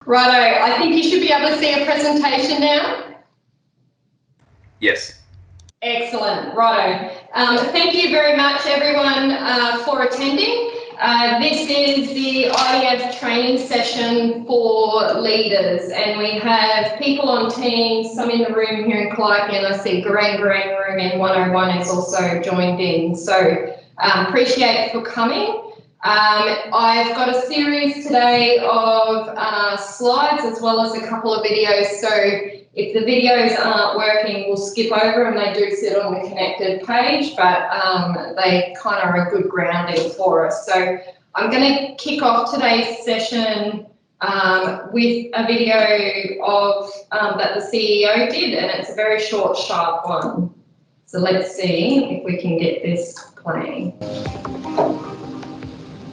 Righto, I think you should be able to see a presentation now. Yes. Excellent, righto. Thank you very much everyone for attending. This is the IDF training session for leaders, and we have people on Teams, some in the room here in Calliope, and I see Green Room in 101 has also joined in. So appreciate for coming. I've got a series today of slides as well as a couple of videos, so if the videos aren't working, we'll skip over them. They do sit on the connected page, but they kind of are a good grounding for us. So I'm going to kick off today's session with a video of that the CEO did, and it's a very short, sharp one. So let's see if we can get this playing.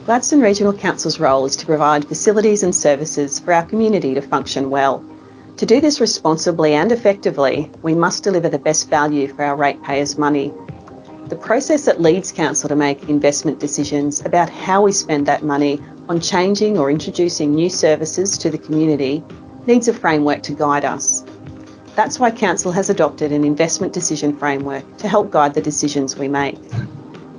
Gladstone Regional Council's role is to provide facilities and services for our community to function well. To do this responsibly and effectively, we must deliver the best value for our ratepayers' money. The process that leads Council to make investment decisions about how we spend that money on changing or introducing new services to the community needs a framework to guide us. That's why Council has adopted an investment decision framework to help guide the decisions we make.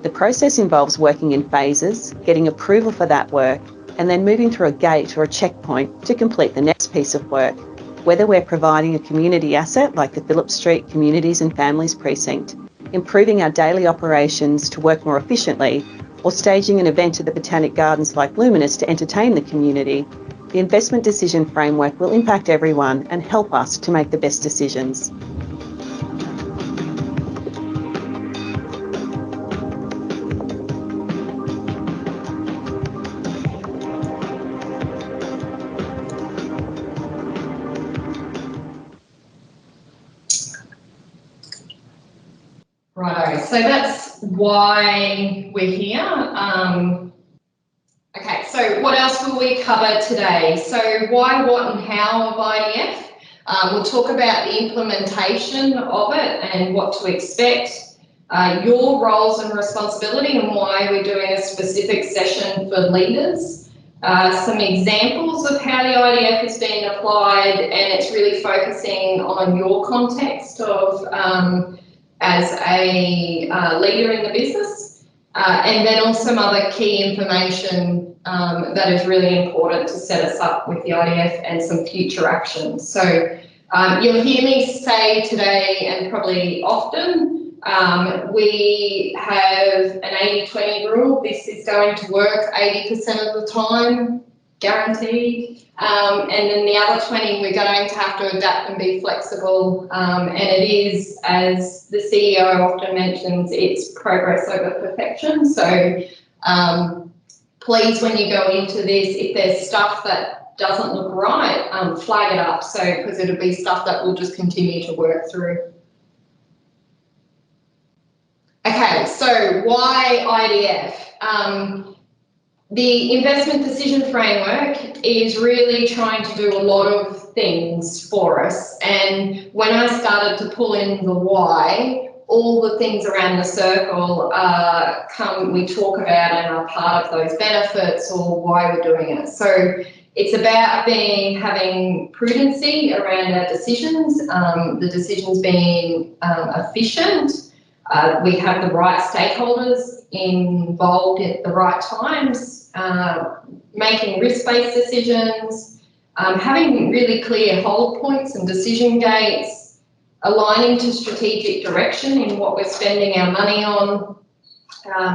The process involves working in phases, getting approval for that work, and then moving through a gate or a checkpoint to complete the next piece of work, whether we're providing a community asset like the Phillips Street Communities and Families Precinct, improving our daily operations to work more efficiently, or staging an event at the Botanic Gardens like Luminous to entertain the community. The investment decision framework will impact everyone and help us to make the best decisions. Righto, so that's why we're here. Okay, so what else will we cover today? So why, what and how of IDF. We'll talk about the implementation of it and what to expect, your roles and responsibility and why we're doing a specific session for leaders, some examples of how the IDF is being applied, and it's really focusing on your context of as a leader in the business, and then also some other key information that is really important to set us up with the IDF and some future actions. So you'll hear me say today, and probably often, we have an 80-20 rule. This is going to work 80% of the time, guaranteed. And then the other 20, we're going to have to adapt and be flexible. And it is, as the CEO often mentions, it's progress over perfection. So please, when you go into this, if there's stuff that doesn't look right, flag it up. So, because it'll be stuff that we'll just continue to work through. Okay, so why IDF? The investment decision framework is really trying to do a lot of things for us. And when I started to pull in the why, all the things around the circle we talk about and are part of those benefits or why we're doing it. So it's about having prudency around our decisions, the decisions being efficient. We have the right stakeholders involved at the right times, making risk-based decisions, having really clear hold points and decision gates, aligning to strategic direction in what we're spending our money on,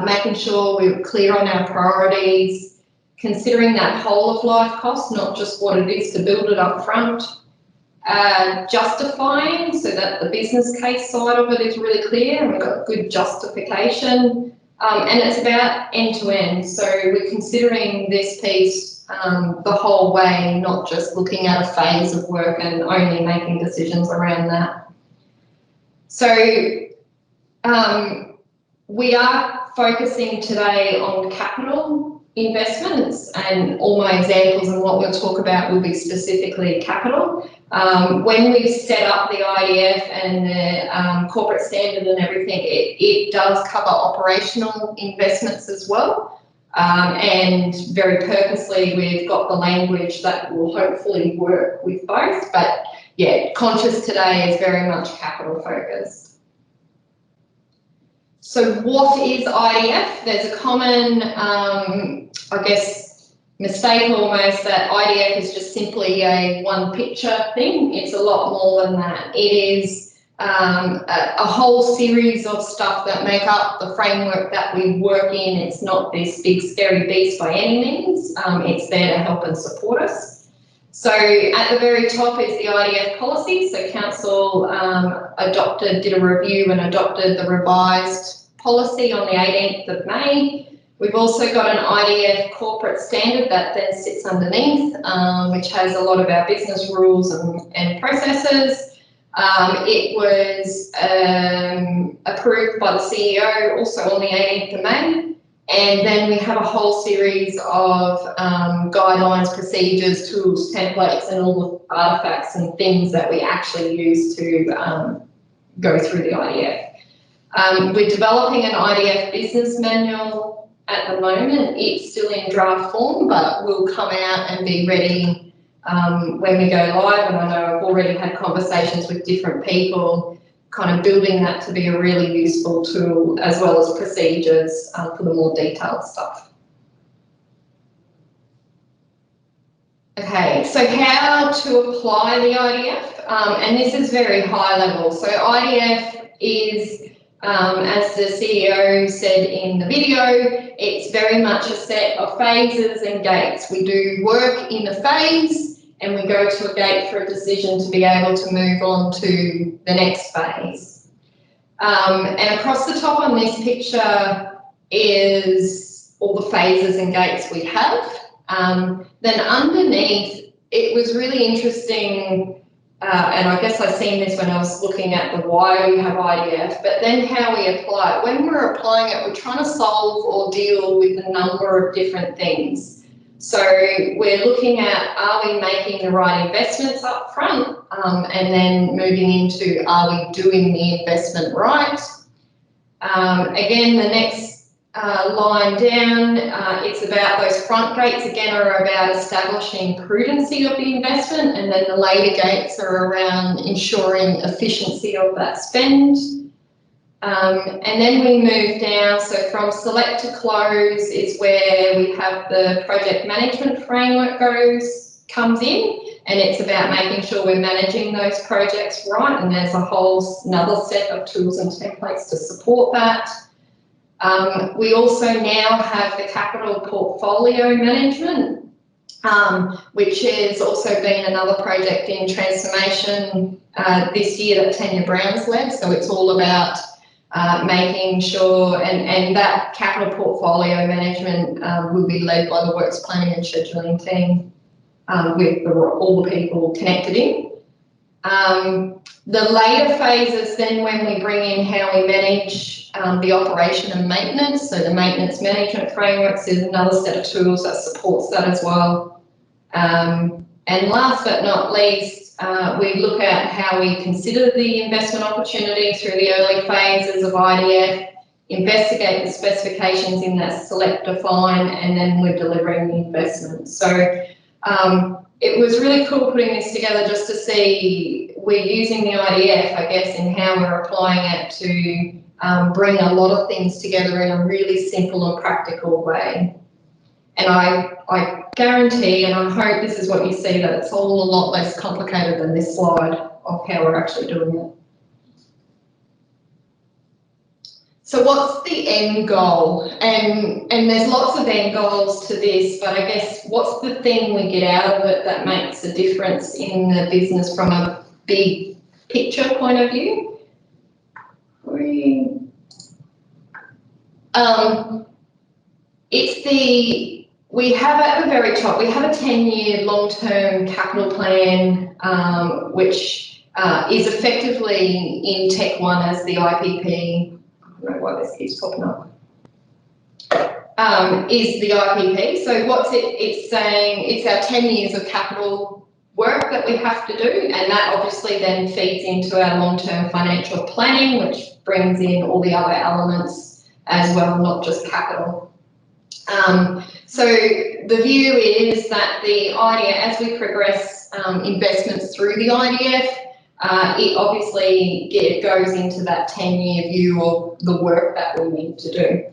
making sure we're clear on our priorities, considering that whole of life cost, not just what it is to build it up front, justifying so that the business case side of it is really clear and we've got good justification, and it's about end to end. So we're considering this piece the whole way, not just looking at a phase of work and only making decisions around that. So we are focusing today on capital investments, and all my examples and what we'll talk about will be specifically capital. When we set up the IDF and the corporate standard and everything, it does cover operational investments as well. And very purposely, we've got the language that will hopefully work with both. But yeah, conscious today is very much capital focused. So what is IDF? There's a common, I guess, mistake almost that IDF is just simply a one picture thing. It's a lot more than that. It is a whole series of stuff that make up the framework that we work in. It's not this big scary beast by any means. It's there to help and support us. So at the very top is the IDF policy. So council did a review and adopted the revised policy on the 18th of May. We've also got an IDF corporate standard that then sits underneath, which has a lot of our business rules and processes. It was approved by the CEO also on the 18th of May. And then we have a whole series of guidelines, procedures, tools, templates, and all the artifacts and things that we actually use to go through the IDF. We're developing an IDF business manual at the moment. It's still in draft form, but will come out and be ready when we go live. And I know I've already had conversations with different people, kind of building that to be a really useful tool, as well as procedures for the more detailed stuff. Okay, so how to apply the IDF, and this is very high level. So IDF is, as the CEO said in the video, it's very much a set of phases and gates. We do work in a phase and we go to a gate for a decision to be able to move on to the next phase. And across the top on this picture is all the phases and gates we have. Then underneath, it was really interesting, and I guess I've seen this when I was looking at the why we have IDF, but then how we apply it. When we're applying it, we're trying to solve or deal with a number of different things. So we're looking at, are we making the right investments up front, and then moving into, are we doing the investment right? Again, the next line down, it's about those front gates again are about establishing prudency of the investment, and then the later gates are around ensuring efficiency of that spend. And then we move down, so from select to close is where we have the project management framework comes in, and it's about making sure we're managing those projects right, and there's a whole another set of tools and templates to support that. We also now have the capital portfolio management, which has also been another project in transformation this year that Tanya Brown's led, so it's all about making sure, and that capital portfolio management will be led by the works planning and scheduling team with all the people connected in. The later phases then when we bring in how we manage the operation and maintenance, so the maintenance management frameworks is another set of tools that supports that as well. And last but not least, we look at how we consider the investment opportunity through the early phases of IDF, investigate the specifications in that select define, and then we're delivering the investment. So it was really cool putting this together just to see we're using the IDF, I guess, in how we're applying it to bring a lot of things together in a really simple and practical way. And I guarantee, and I hope this is what you see, that it's all a lot less complicated than this slide of how we're actually doing it. So what's the end goal? And there's lots of end goals to this, but I guess what's the thing we get out of it that makes a difference in the business from a big picture point of view? We have at the very top, we have a 10-year long-term capital plan, which is effectively in Tech 1 as the IPP. I don't know why this keeps popping up. Is the IPP. So what's it's saying, it's our 10 years of capital work that we have to do, and that obviously then feeds into our long-term financial planning, which brings in all the other elements as well, not just capital. So the view is that the IDF, as we progress investments through the IDF, it obviously goes into that 10-year view of the work that we need to do.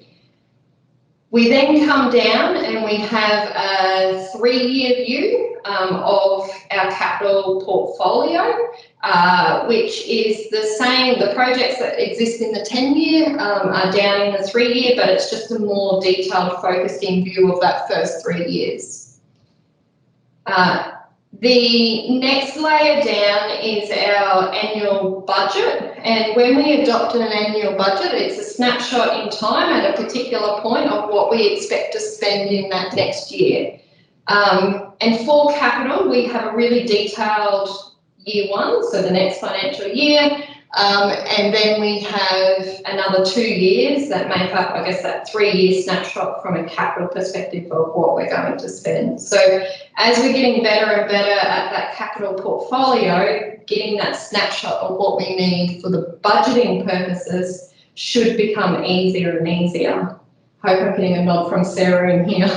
We then come down and we have a 3-year view of our capital portfolio, which is the same. The projects that exist in the 10-year are down in the 3-year, but it's just a more detailed, focused-in view of that first 3 years. The next layer down is our annual budget, and when we adopt an annual budget, it's a snapshot in time at a particular point of what we expect to spend in that next year. And for capital, we have a really detailed year 1, so the next financial year, and then we have another 2 years that make up, I guess, that 3-year snapshot from a capital perspective of what we're going to spend. So as we're getting better and better at that capital portfolio, getting that snapshot of what we need for the budgeting purposes should become easier and easier. Hope I'm getting a nod from Sarah in here.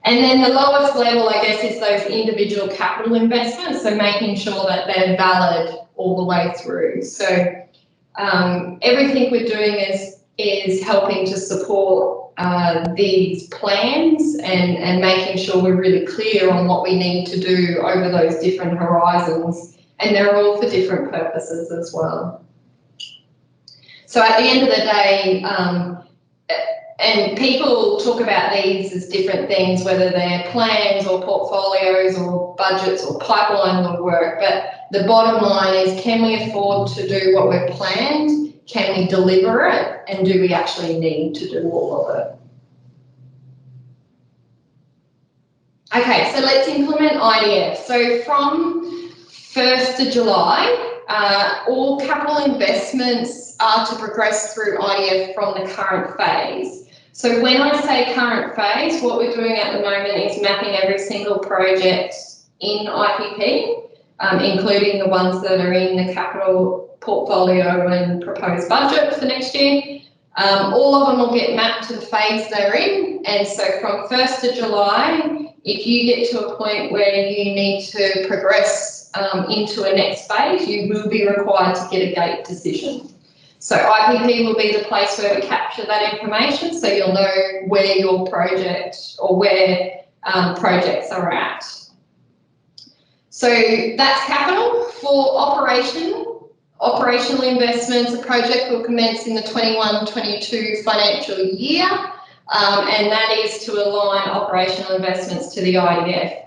And then the lowest level, I guess, is those individual capital investments, so making sure that they're valid all the way through. So everything we're doing is helping to support these plans and making sure we're really clear on what we need to do over those different horizons, and they're all for different purposes as well. So at the end of the day, and people talk about these as different things, whether they're plans or portfolios or budgets or pipelines of work, but the bottom line is, can we afford to do what we've planned? Can we deliver it? And do we actually need to do all of it? Okay, so let's implement IDF. So from 1st of July, all capital investments are to progress through IDF from the current phase. So when I say current phase, what we're doing at the moment is mapping every single project in IPP, including the ones that are in the capital portfolio and proposed budget for next year. All of them will get mapped to the phase they're in, and so from 1st of July, if you get to a point where you need to progress into a next phase, you will be required to get a gate decision. So IPP will be the place where we capture that information, so you'll know where your project or where projects are at. So that's capital. For operational investments, a project will commence in the 21-22 financial year, and that is to align operational investments to the IDF.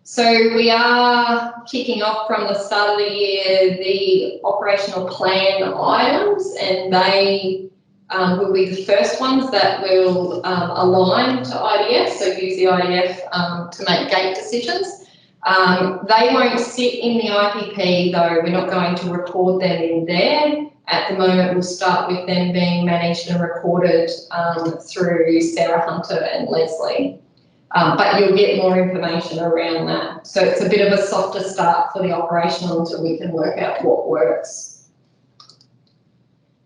So we are kicking off from the start of the year the operational plan items, and they will be the first ones that will align to IDF, so use the IDF to make gate decisions. They won't sit in the IPP though, we're not going to record them in there. At the moment, we'll start with them being managed and recorded through Sarah Hunter and Leslie. But you'll get more information around that. So it's a bit of a softer start for the operational until we can work out what works.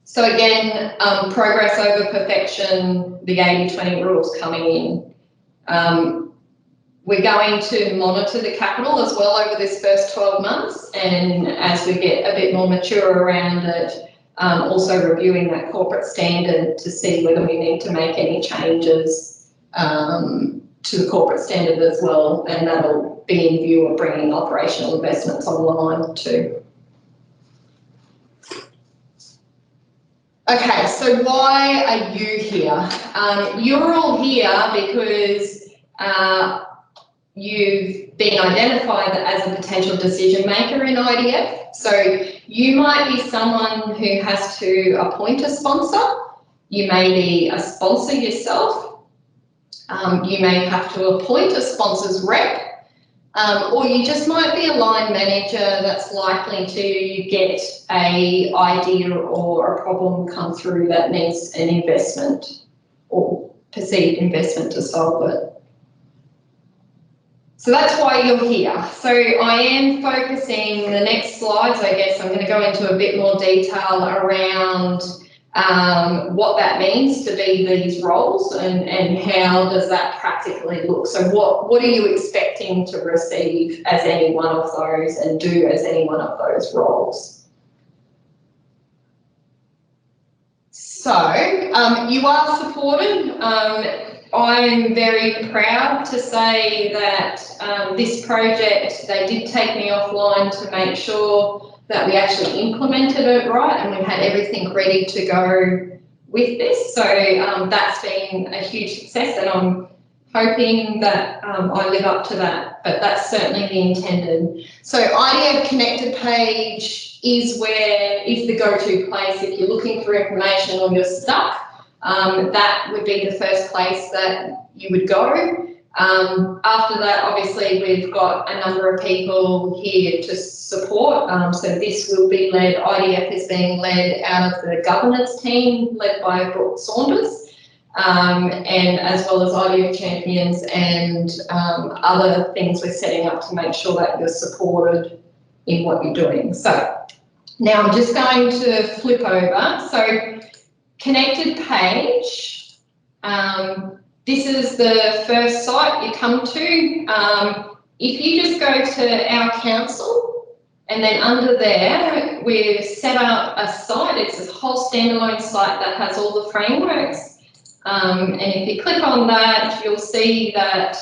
So again, progress over perfection, the 80-20 rules coming in. We're going to monitor the capital as well over this first 12 months, and as we get a bit more mature around it, also reviewing that corporate standard to see whether we need to make any changes to the corporate standard as well, and that'll be in view of bringing operational investments online too. Okay, so why are you here? You're all here because you've been identified as a potential decision maker in IDF. So you might be someone who has to appoint a sponsor. You may be a sponsor yourself. You may have to appoint a sponsor's rep, or you just might be a line manager that's likely to get an idea or a problem come through that needs an investment or perceived investment to solve it. So that's why you're here. So I am focusing the next slides, I guess I'm going to go into a bit more detail around what that means to be these roles, and how does that practically look. So what are you expecting to receive as any one of those and do as any one of those roles? So you are supported. I'm very proud to say that this project, they did take me offline to make sure that we actually implemented it right and we had everything ready to go with this. So that's been a huge success, and I'm hoping that I live up to that, but that's certainly the intended. So IDF connected page is the go-to place if you're looking for information or you're stuck. That would be the first place that you would go. After that, obviously, we've got a number of people here to support. So this will be led, IDF is being led out of the governance team, led by Brooke Saunders, and as well as IDF champions and other things we're setting up to make sure that you're supported in what you're doing. So now I'm just going to flip over. So connected page. This is the first site you come to. If you just go to our council, and then under there, we've set up a site. It's a whole standalone site that has all the frameworks. And if you click on that, you'll see that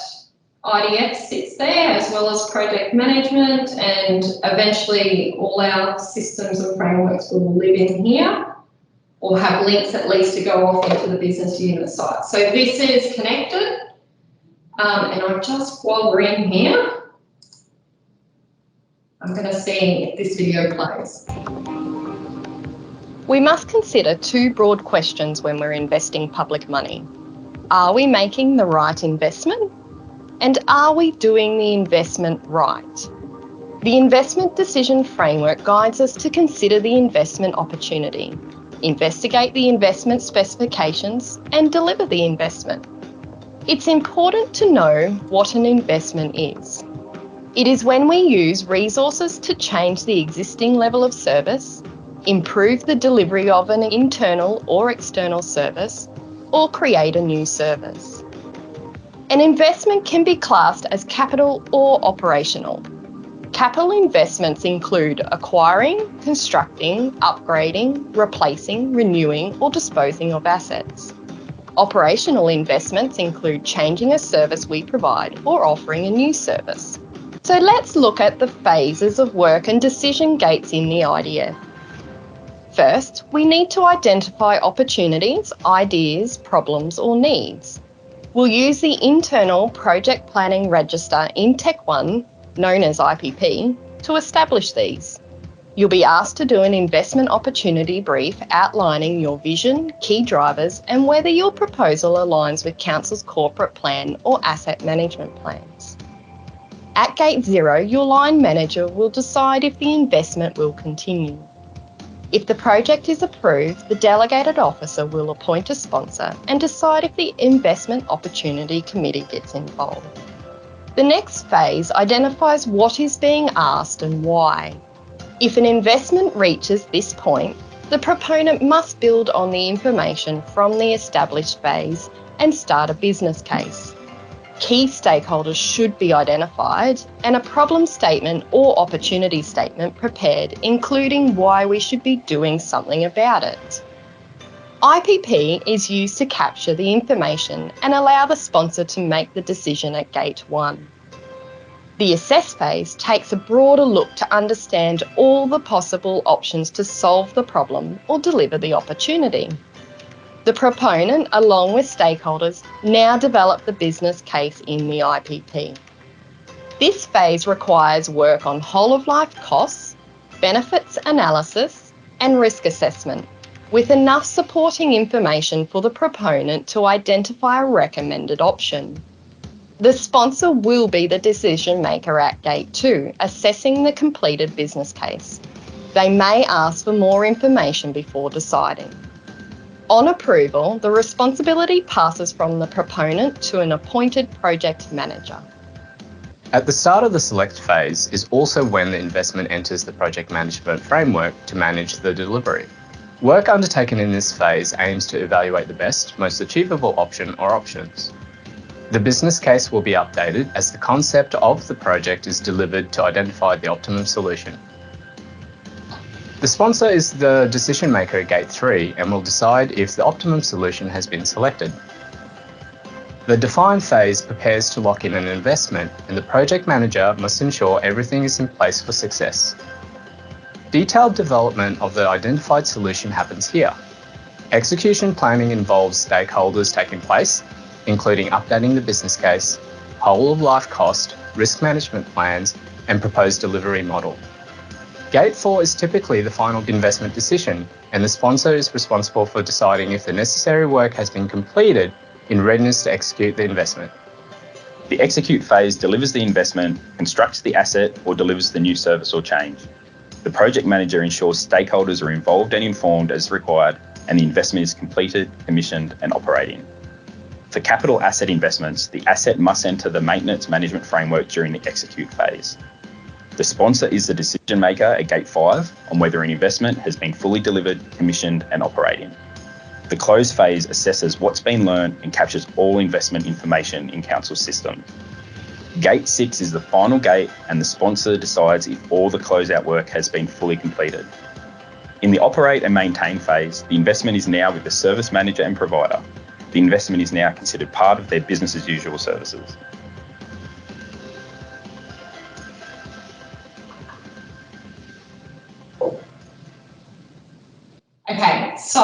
IDF sits there, as well as project management, and eventually all our systems and frameworks will live in here, or have links at least to go off into the business unit site. So this is connected, and I'm just, while we're in here, I'm going to see if this video plays. We must consider two broad questions when we're investing public money. Are we making the right investment? And are we doing the investment right? The investment decision framework guides us to consider the investment opportunity, investigate the investment specifications, and deliver the investment. It's important to know what an investment is. It is when we use resources to change the existing level of service, improve the delivery of an internal or external service, or create a new service. An investment can be classed as capital or operational. Capital investments include acquiring, constructing, upgrading, replacing, renewing, or disposing of assets. Operational investments include changing a service we provide or offering a new service. So let's look at the phases of work and decision gates in the IDF. First, we need to identify opportunities, ideas, problems, or needs. We'll use the internal project planning register in Tech 1, known as IPP, to establish these. You'll be asked to do an investment opportunity brief outlining your vision, key drivers, and whether your proposal aligns with Council's corporate plan or asset management plans. At Gate 0, your line manager will decide if the investment will continue. If the project is approved, the delegated officer will appoint a sponsor and decide if the investment opportunity committee gets involved. The next phase identifies what is being asked and why. If an investment reaches this point, the proponent must build on the information from the established phase and start a business case. Key stakeholders should be identified and a problem statement or opportunity statement prepared, including why we should be doing something about it. IPP is used to capture the information and allow the sponsor to make the decision at Gate 1. The assess phase takes a broader look to understand all the possible options to solve the problem or deliver the opportunity. The proponent, along with stakeholders, now develop the business case in the IPP. This phase requires work on whole-of-life costs, benefits analysis, and risk assessment, with enough supporting information for the proponent to identify a recommended option. The sponsor will be the decision maker at Gate 2, assessing the completed business case. They may ask for more information before deciding. On approval, the responsibility passes from the proponent to an appointed project manager. At the start of the select phase is also when the investment enters the project management framework to manage the delivery. Work undertaken in this phase aims to evaluate the best, most achievable option or options. The business case will be updated as the concept of the project is delivered to identify the optimum solution. The sponsor is the decision maker at Gate 3 and will decide if the optimum solution has been selected. The define phase prepares to lock in an investment, and the project manager must ensure everything is in place for success. Detailed development of the identified solution happens here. Execution planning involves stakeholders taking place, including updating the business case, whole of life cost, risk management plans, and proposed delivery model. Gate 4 is typically the final investment decision, and the sponsor is responsible for deciding if the necessary work has been completed in readiness to execute the investment. The execute phase delivers the investment, constructs the asset, or delivers the new service or change. The project manager ensures stakeholders are involved and informed as required, and the investment is completed, commissioned, and operating. For capital asset investments, the asset must enter the maintenance management framework during the execute phase. The sponsor is the decision maker at Gate 5 on whether an investment has been fully delivered, commissioned, and operating. The close phase assesses what's been learned and captures all investment information in Council's system. Gate 6 is the final gate, and the sponsor decides if all the closeout work has been fully completed. In the operate and maintain phase, the investment is now with the service manager and provider. The investment is now considered part of their business as usual services. Okay, so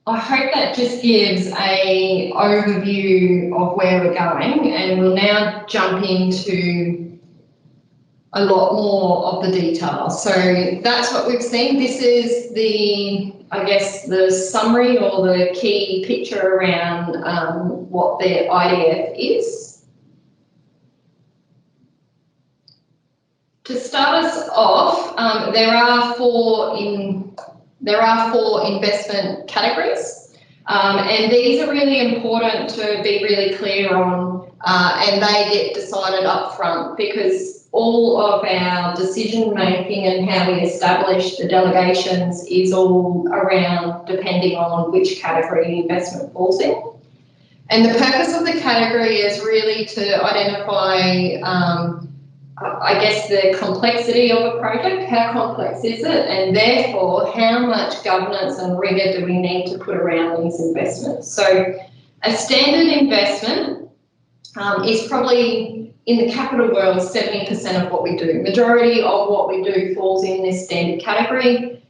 I hope that just gives an overview of where we're going, and we'll now jump into a lot more of the details. So that's what we've seen. This is the summary or the key picture around what the IDF is. To start us off, there are four investment categories, and these are really important to be really clear on, and they get decided up front because all of our decision making and how we establish the delegations is all around depending on which category the investment falls in. And the purpose of the category is really to identify the complexity of a project, how complex is it, and therefore how much governance and rigour do we need to put around these investments. So a standard investment is probably, in the capital world, 70% of what we do. Majority of what we do falls in this standard category.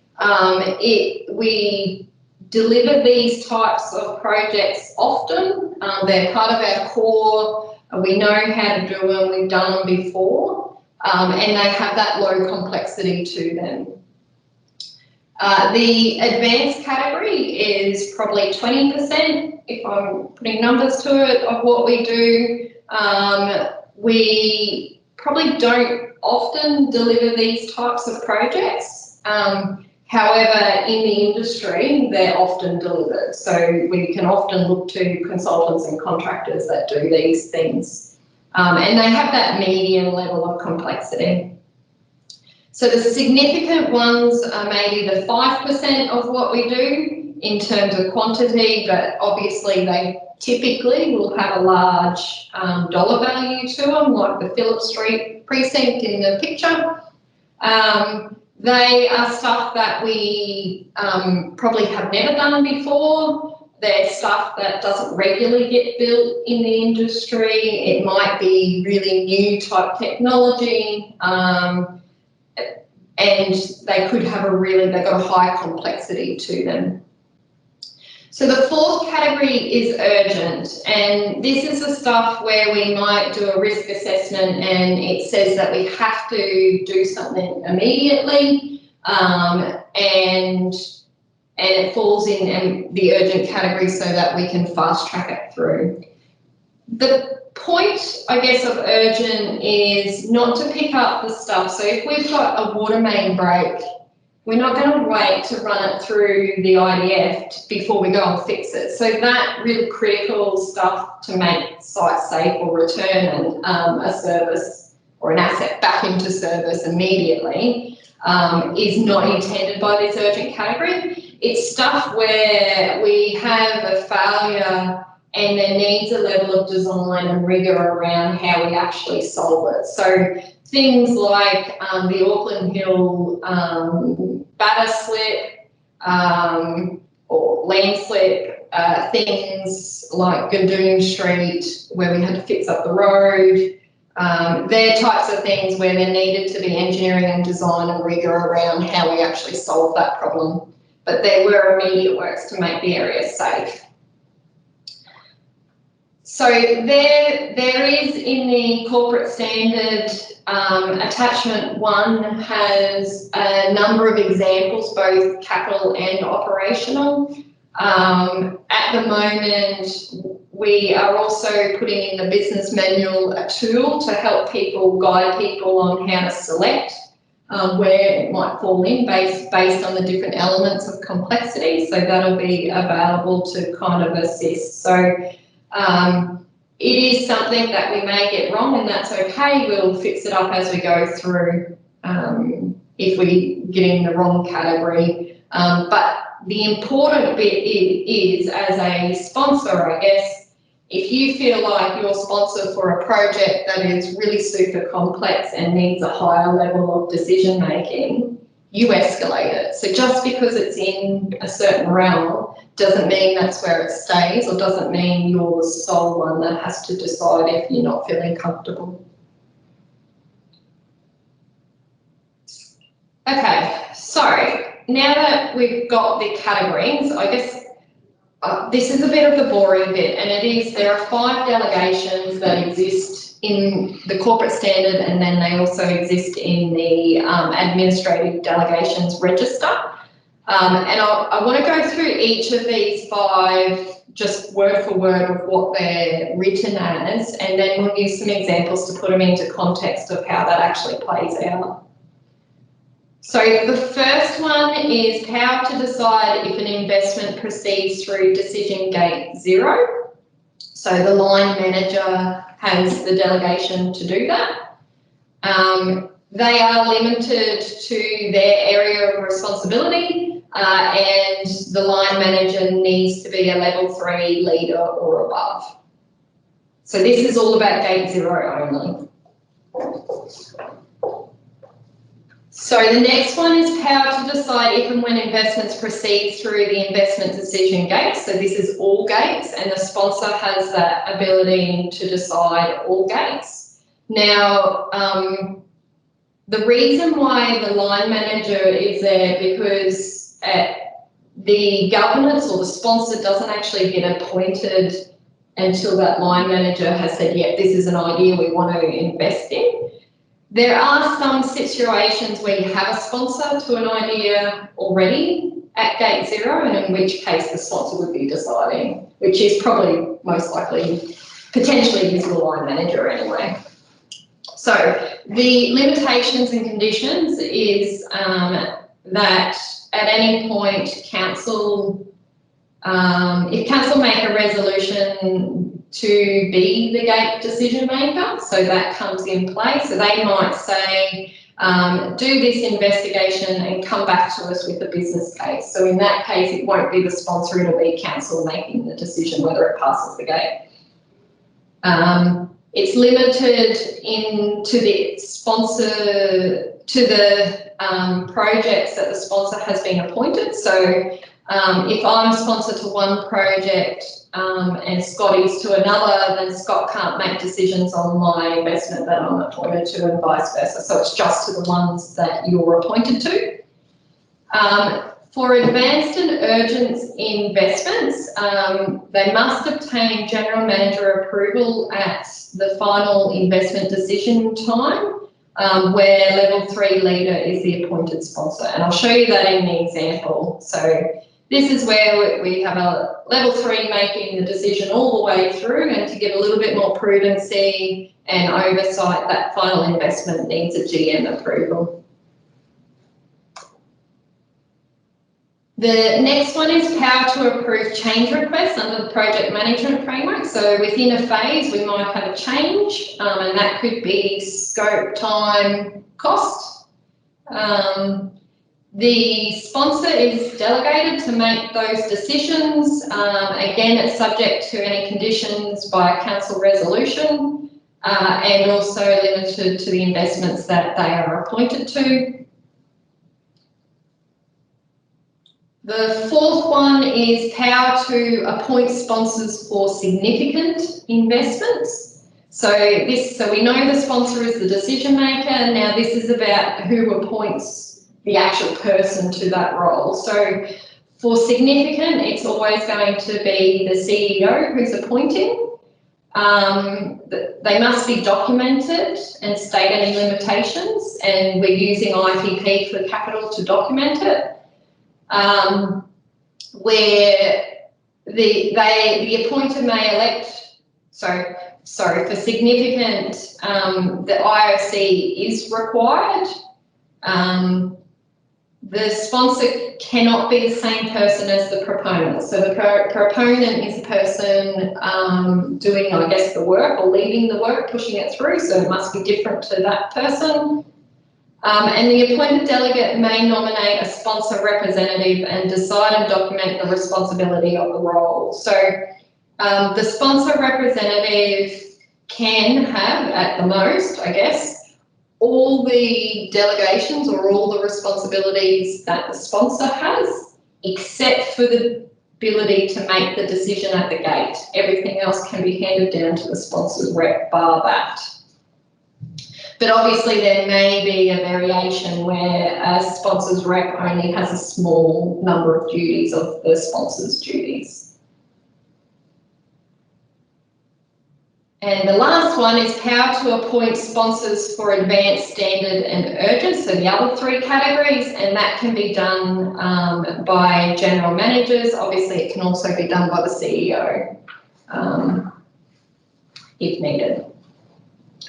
We deliver these types of projects often. They're part of our core. We know how to do them, we've done them before, and they have that low complexity to them. The advanced category is probably 20%, if I'm putting numbers to it, of what we do. We probably don't often deliver these types of projects. However, in the industry, they're often delivered. So we can often look to consultants and contractors that do these things. And they have that medium level of complexity. So the significant ones are maybe the 5% of what we do in terms of quantity, but obviously they typically will have a large dollar value to them, like the Phillip Street precinct in the picture. They are stuff that we probably have never done before. They're stuff that doesn't regularly get built in the industry. It might be really new type technology, and they could have they've got a high complexity to them. So the fourth category is urgent, and this is the stuff where we might do a risk assessment and it says that we have to do something immediately, and it falls in the urgent category so that we can fast track it through. The point, I guess, of urgent is not to pick up the stuff. So if we've got a water main break, we're not going to wait to run it through the IDF before we go and fix it. So that really critical stuff to make sites safe or return a service or an asset back into service immediately is not intended by this urgent category. It's stuff where we have a failure and there needs a level of design and rigour around how we actually solve it. So things like the Auckland Hill batter slip or landslip, things like Gundoon Street where we had to fix up the road. They're types of things where there needed to be engineering and design and rigour around how we actually solve that problem. But there were immediate works to make the area safe. So there is in the corporate standard, attachment 1 has a number of examples, both capital and operational. At the moment, we are also putting in the business manual a tool to help people, guide people on how to select where it might fall in based on the different elements of complexity. So that'll be available to kind of assist. So it is something that we may get wrong, and that's okay. We'll fix it up as we go through if we get in the wrong category. But the important bit is, as a sponsor, I guess, if you feel like your sponsor for a project that is really super complex and needs a higher level of decision making, you escalate it. So just because it's in a certain realm doesn't mean that's where it stays, or doesn't mean you're the sole one that has to decide if you're not feeling comfortable. Okay, so now that we've got the categories, I guess this is a bit of the boring bit, and it is there are 5 delegations that exist in the corporate standard, and then they also exist in the administrative delegations register. And I want to go through each of these 5 just word for word of what they're written as, and then we'll use some examples to put them into context of how that actually plays out. So the first one is power to decide if an investment proceeds through decision gate 0. So the line manager has the delegation to do that. They are limited to their area of responsibility, and the line manager needs to be a level 3 leader or above. So this is all about gate 0 only. So the next one is power to decide if and when investments proceed through the investment decision gate. So this is all gates, and the sponsor has that ability to decide all gates. Now, the reason why the line manager is there, because the governance or the sponsor doesn't actually get appointed until that line manager has said, yeah, this is an idea we want to invest in. There are some situations where you have a sponsor to an idea already at gate 0, and in which case the sponsor would be deciding, which is probably most likely potentially is the line manager anyway. So the limitations and conditions is that at any point council, if council make a resolution to be the gate decision maker, so that comes in play. So they might say, do this investigation and come back to us with a business case. So in that case, it won't be the sponsor, it'll be council making the decision whether it passes the gate. It's limited to the sponsor, to the projects that the sponsor has been appointed. So if I'm a sponsor to one project and Scott is to another, then Scott can't make decisions on my investment that I'm appointed to, and vice versa. So it's just to the ones that you're appointed to. For advanced and urgent investments, they must obtain general manager approval at the final investment decision time, where level 3 leader is the appointed sponsor. And I'll show you that in the example. So this is where we have a level 3 making the decision all the way through, and to get a little bit more prudency and oversight, that final investment needs a GM approval. The next one is power to approve change requests under the project management framework. So within a phase, we might have a change, and that could be scope, time, cost. The sponsor is delegated to make those decisions. Again, it's subject to any conditions by council resolution, and also limited to the investments that they are appointed to. The fourth one is power to appoint sponsors for significant investments. So we know the sponsor is the decision maker, and now this is about who appoints the actual person to that role. So for significant, it's always going to be the CEO who's appointing. They must be documented and state any limitations, and we're using IPP for capital to document it. Where the appointed may elect, for significant, the IOC is required. The sponsor cannot be the same person as the proponent. So the proponent is the person doing, I guess, the work or leading the work, pushing it through. So it must be different to that person. And the appointed delegate may nominate a sponsor representative and decide and document the responsibility of the role. So the sponsor representative can have, at the most, I guess, all the delegations or all the responsibilities that the sponsor has, except for the ability to make the decision at the gate. Everything else can be handed down to the sponsor's rep, bar that. But obviously there may be a variation where a sponsor's rep only has a small number of duties of the sponsor's duties. And the last one is power to appoint sponsors for advanced, standard and urgent, so the other three categories, and that can be done by general managers. Obviously it can also be done by the CEO if needed.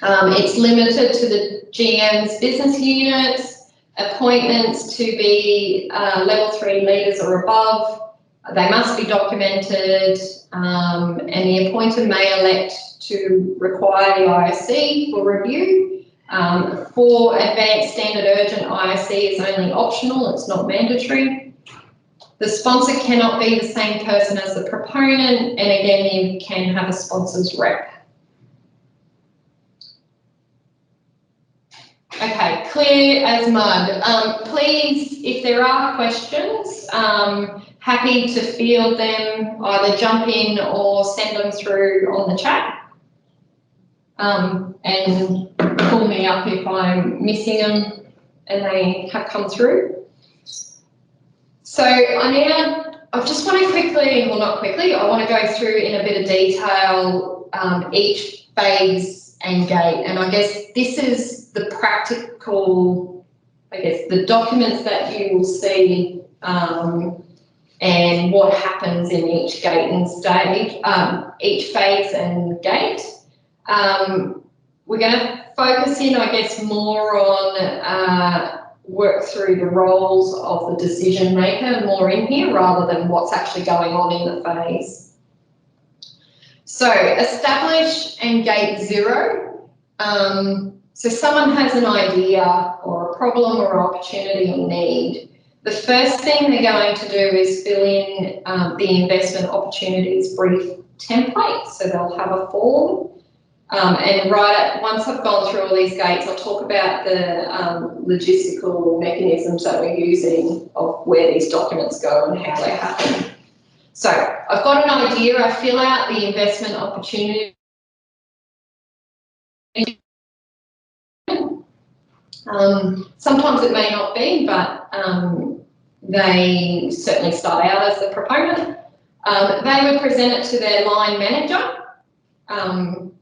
It's limited to the GM's business units, appointments to be level 3 leaders or above. They must be documented, and the appointed may elect to require the IOC for review. For advanced, standard, urgent, IOC is only optional, it's not mandatory. The sponsor cannot be the same person as the proponent, and again, you can have a sponsor's rep. Okay, clear as mud. Please, if there are questions, happy to field them, either jump in or send them through on the chat. And call me up if I'm missing them and they have come through. So I just want to quickly, well not quickly, I want to go through in a bit of detail each phase and gate, and I guess this is the practical, I guess, the documents that you will see and what happens in each gate and stage, each phase and gate. We're going to focus in, I guess, more on work through the roles of the decision maker more in here rather than what's actually going on in the phase. So establish and gate 0. So someone has an idea or a problem or opportunity or need. The first thing they're going to do is fill in the investment opportunities brief template. So they'll have a form. And once I've gone through all these gates, I'll talk about the logistical mechanisms that we're using of where these documents go and how they happen. So I've got an idea, I fill out the investment opportunity. Sometimes it may not be, but they certainly start out as the proponent. They would present it to their line manager,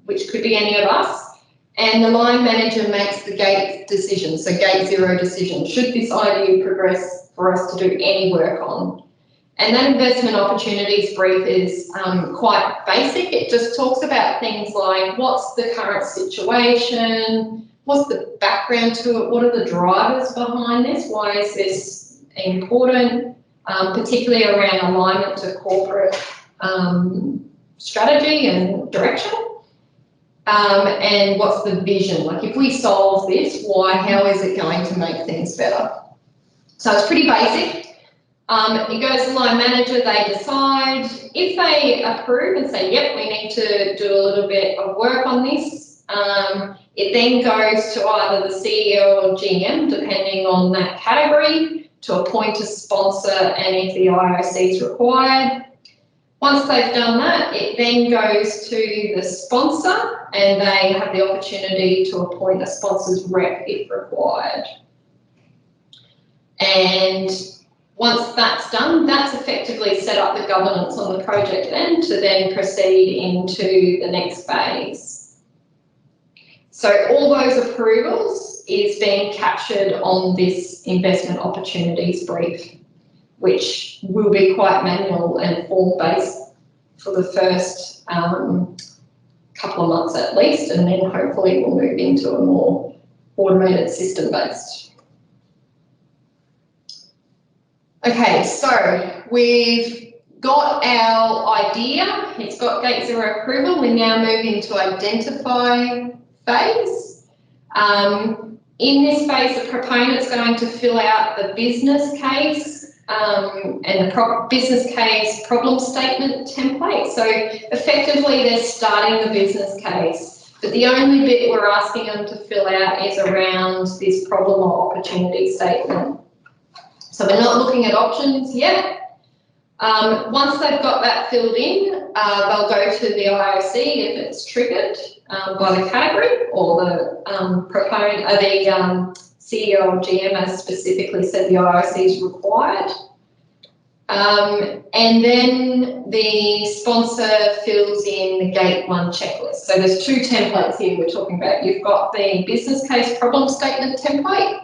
which could be any of us, and the line manager makes the gate decision, so gate 0 decision. Should this idea progress for us to do any work on? And that investment opportunities brief is quite basic. It just talks about things like what's the current situation, what's the background to it, what are the drivers behind this, why is this important, particularly around alignment to corporate strategy and direction. And what's the vision? Like, if we solve this, how is it going to make things better? So it's pretty basic. It goes to line manager, they decide. If they approve and say, yep, we need to do a little bit of work on this, it then goes to either the CEO or GM, depending on that category, to appoint a sponsor and if the IOC is required. Once they've done that, it then goes to the sponsor and they have the opportunity to appoint a sponsor's rep if required. And once that's done, that's effectively set up the governance on the project then to then proceed into the next phase. So all those approvals is being captured on this investment opportunities brief, which will be quite manual and form-based for the first couple of months at least, and then hopefully we'll move into a more automated system-based. Okay, so we've got our idea, it's got Gate 0 approval, we now move into identify phase. In this phase, the proponent's going to fill out the business case and the business case problem statement template. So effectively, they're starting the business case, but the only bit we're asking them to fill out is around this problem or opportunity statement. So we're not looking at options yet. Once they've got that filled in, they'll go to the IOC if it's triggered by the category or the proponent, or the CEO or GM has specifically said the IOC is required. And then the sponsor fills in the Gate 1 checklist. So there's two templates here we're talking about. You've got the business case problem statement template,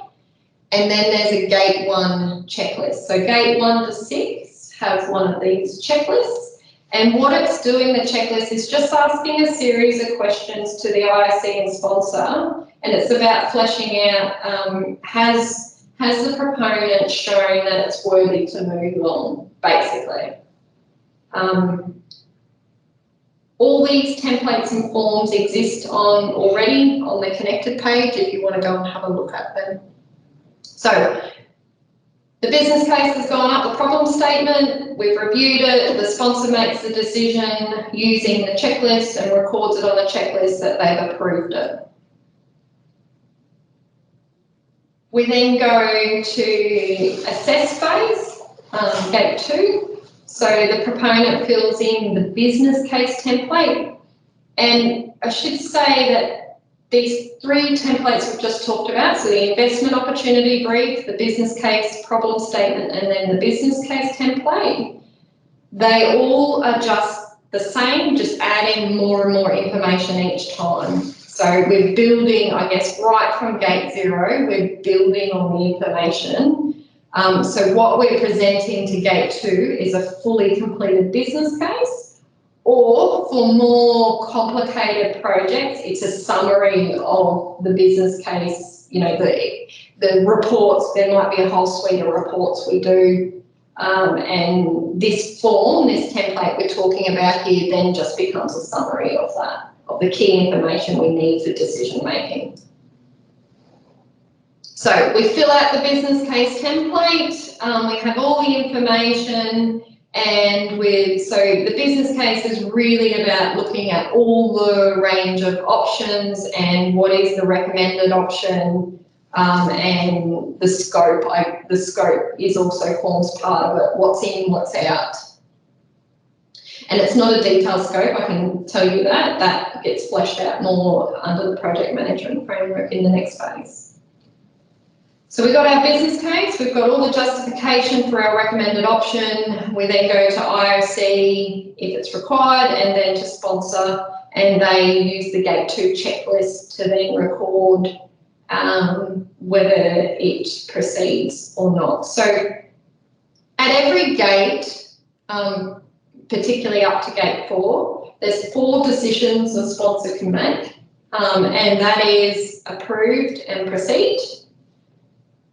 and then there's a Gate 1 checklist. So Gate 1 to 6 have one of these checklists. And what it's doing, the checklist, is just asking a series of questions to the IOC and sponsor. And it's about fleshing out, has the proponent shown that it's worthy to move on, basically. All these templates and forms exist already on the connected page if you want to go and have a look at them. So the business case has gone up, the problem statement, we've reviewed it, the sponsor makes the decision using the checklist and records it on the checklist that they've approved it. We then go to assess phase, Gate 2. So the proponent fills in the business case template. And I should say that these three templates we've just talked about, so the investment opportunity brief, the business case problem statement, and then the business case template, they all are just the same, just adding more and more information each time. So we're building, I guess, right from Gate 0, we're building on the information. So what we're presenting to Gate 2 is a fully completed business case. Or for more complicated projects, it's a summary of the business case, you know, the reports. There might be a whole suite of reports we do. And this form, this template we're talking about here, then just becomes a summary of that, of the key information we need for decision making. So we fill out the business case template, we have all the information. And so the business case is really about looking at all the range of options and what is the recommended option, and the scope. The scope is also forms part of it. What's in, what's out. And it's not a detailed scope, I can tell you that. That gets fleshed out more under the project management framework in the next phase. So we've got our business case, we've got all the justification for our recommended option. We then go to IOC if it's required, and then to sponsor, and they use the Gate 2 checklist to then record whether it proceeds or not. So at every gate, particularly up to Gate 4, there's 4 decisions the sponsor can make, and that is approved and proceed,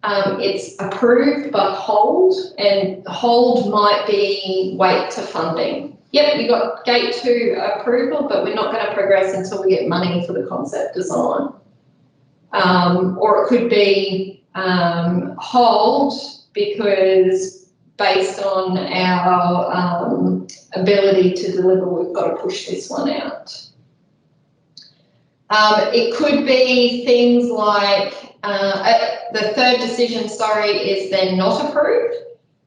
it's approved but hold, and hold might be wait to funding. Yep, you got gate 2 approval, but we're not going to progress until we get money for the concept design. Or it could be hold because based on our ability to deliver, we've got to push this one out. It could be things like the third decision, is then not approved.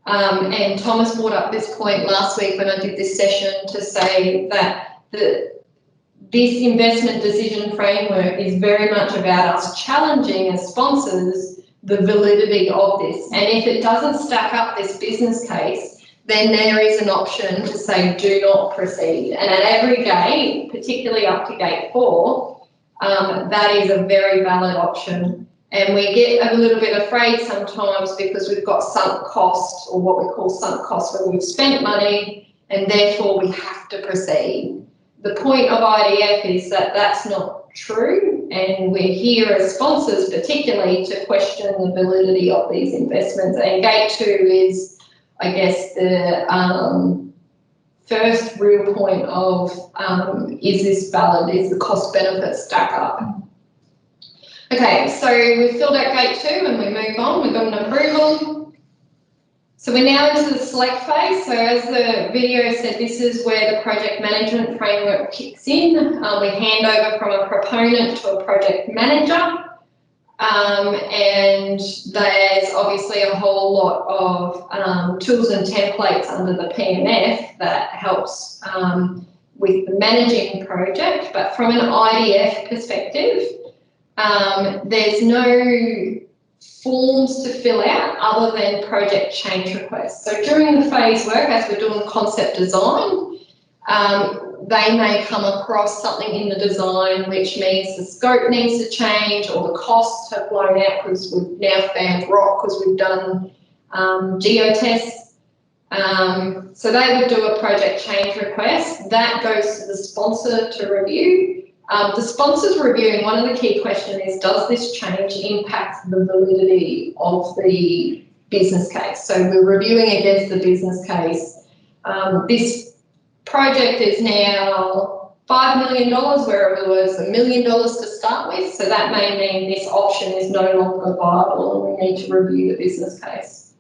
And Thomas brought up this point last week when I did this session to say that this investment decision framework is very much about us challenging as sponsors the validity of this. And if it doesn't stack up this business case, then there is an option to say do not proceed. And at every gate, particularly up to gate 4, that is a very valid option. And we get a little bit afraid sometimes because we've got sunk costs, or what we call sunk costs, where we've spent money and therefore we have to proceed. The point of IDF is that that's not true, and we're here as sponsors particularly to question the validity of these investments. And gate 2 is, I guess, the first real point of is this valid, is the cost benefit stack up? Okay, so we've filled out gate 2 and we move on, we've got an approval. So we're now into the select phase. So as the video said, this is where the project management framework kicks in. We hand over from a proponent to a project manager. And there's obviously a whole lot of tools and templates under the PMF that helps with the managing project. But from an IDF perspective, there's no forms to fill out other than project change requests. So during the phase work, as we're doing concept design, they may come across something in the design which means the scope needs to change, or the costs have blown out because we've now found rock because we've done geotests. So they would do a project change request. That goes to the sponsor to review. The sponsor's reviewing, one of the key questions is, does this change impact the validity of the business case? So we're reviewing against the business case. This project is now $5 million, where it was $1 million to start with. So that may mean this option is no longer viable and we need to review the business case.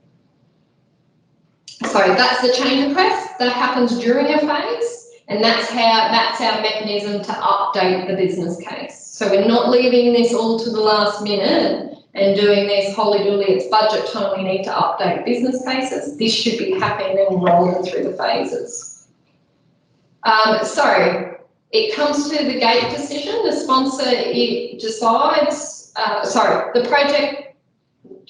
So that's the change request. That happens during a phase. And that's our mechanism to update the business case. So we're not leaving this all to the last minute and doing this holy-dolly, it's budget time, we need to update business cases. This should be happening and rolling through the phases. So it comes to the gate decision. The sponsor decides, the project,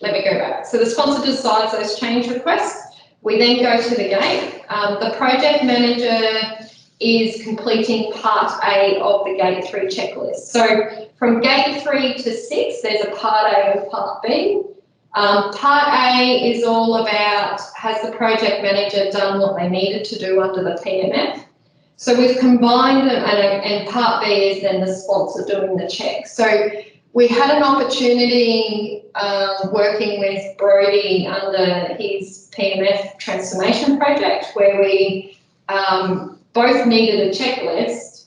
let me go back. So the sponsor decides those change requests. We then go to the gate. The project manager is completing part A of the gate 3 checklist. So from gate 3 to 6, there's a part A and part B. Part A is all about, has the project manager done what they needed to do under the PMF? So we've combined them, and part B is then the sponsor doing the check. So we had an opportunity working with Brodie under his PMF transformation project, where we both needed a checklist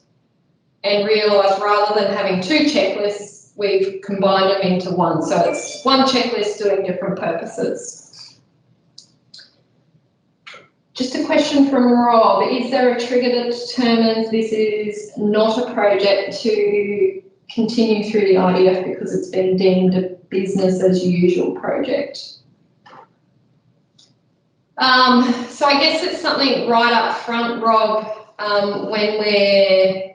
and realised rather than having 2 checklists, we've combined them into one. So it's one checklist doing different purposes. Just a question from Rob. Is there a trigger that determines this is not a project to continue through the IDF because it's been deemed a business as usual project? So I guess it's something right up front, Rob, when we're,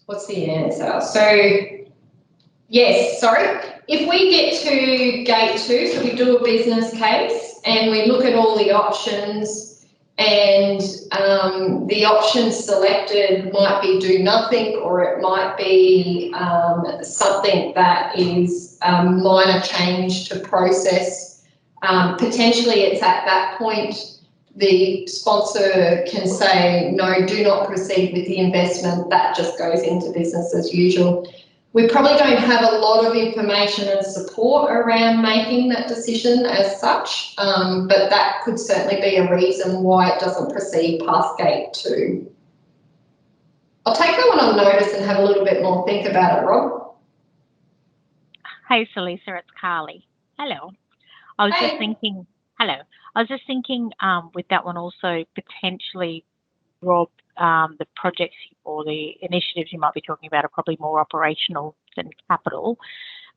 what's the answer? So, yes, sorry. If we get to gate 2, so we do a business case and we look at all the options, and the options selected might be do nothing, or it might be something that is a minor change to process. Potentially it's at that point the sponsor can say, no, do not proceed with the investment. That just goes into business as usual. We probably don't have a lot of information and support around making that decision as such, but that could certainly be a reason why it doesn't proceed past gate 2. I'll take that one on notice and have a little bit more think about it, Rob. Hey, Salisa, it's Carly. Hello. I was just thinking, with that one also potentially, Rob, the projects or the initiatives you might be talking about are probably more operational than capital,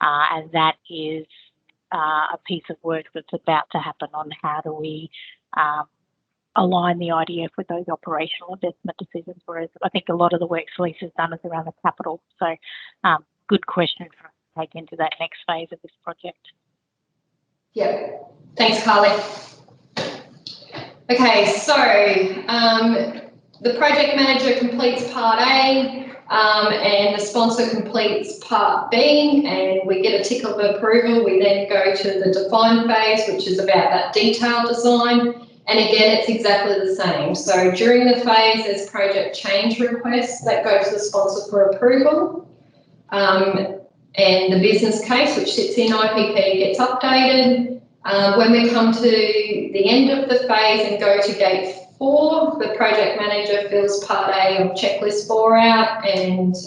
and that is a piece of work that's about to happen on how do we align the IDF with those operational investment decisions, whereas I think a lot of the work Salisa's done is around the capital. So good question for us to take into that next phase of this project. Yeah, thanks, Carly. Okay, so the project manager completes part A and the sponsor completes part B, and we get a tick of approval. We then go to the define phase, which is about that detailed design. And again, it's exactly the same. So during the phase, there's project change requests that go to the sponsor for approval. And the business case, which sits in IPP, gets updated. When we come to the end of the phase and go to gate 4, the project manager fills part A of checklist 4 out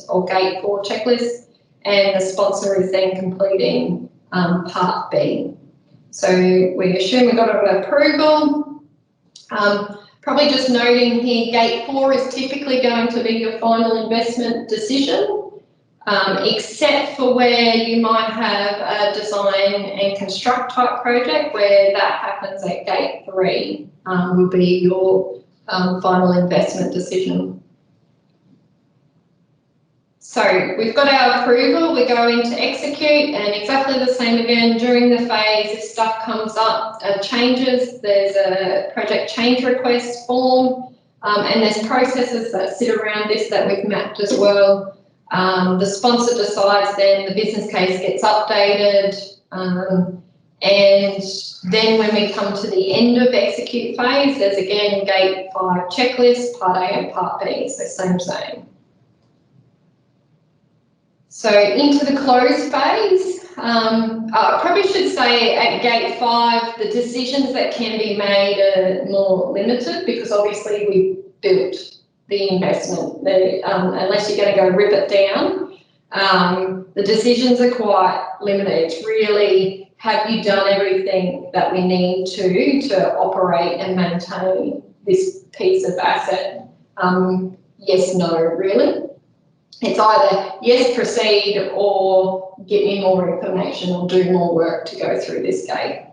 or gate 4 checklist, and the sponsor is then completing part B. So we assume we got an approval. Probably just noting here, gate 4 is typically going to be your final investment decision, except for where you might have a design and construct type project where that happens at gate 3 will be your final investment decision. So we've got our approval, we go into execute, and exactly the same again during the phase. If stuff comes up, changes, there's a project change request form, and there's processes that sit around this that we've mapped as well. The sponsor decides, then the business case gets updated, and then when we come to the end of execute phase, there's again gate 5 checklist, part A and part B, so same. So into the close phase, I probably should say at gate 5, the decisions that can be made are more limited because obviously we built the investment. Unless you're going to go rip it down, the decisions are quite limited. It's really, have you done everything that we need to operate and maintain this piece of asset? Yes, no, really. It's either yes, proceed, or get me more information or do more work to go through this gate.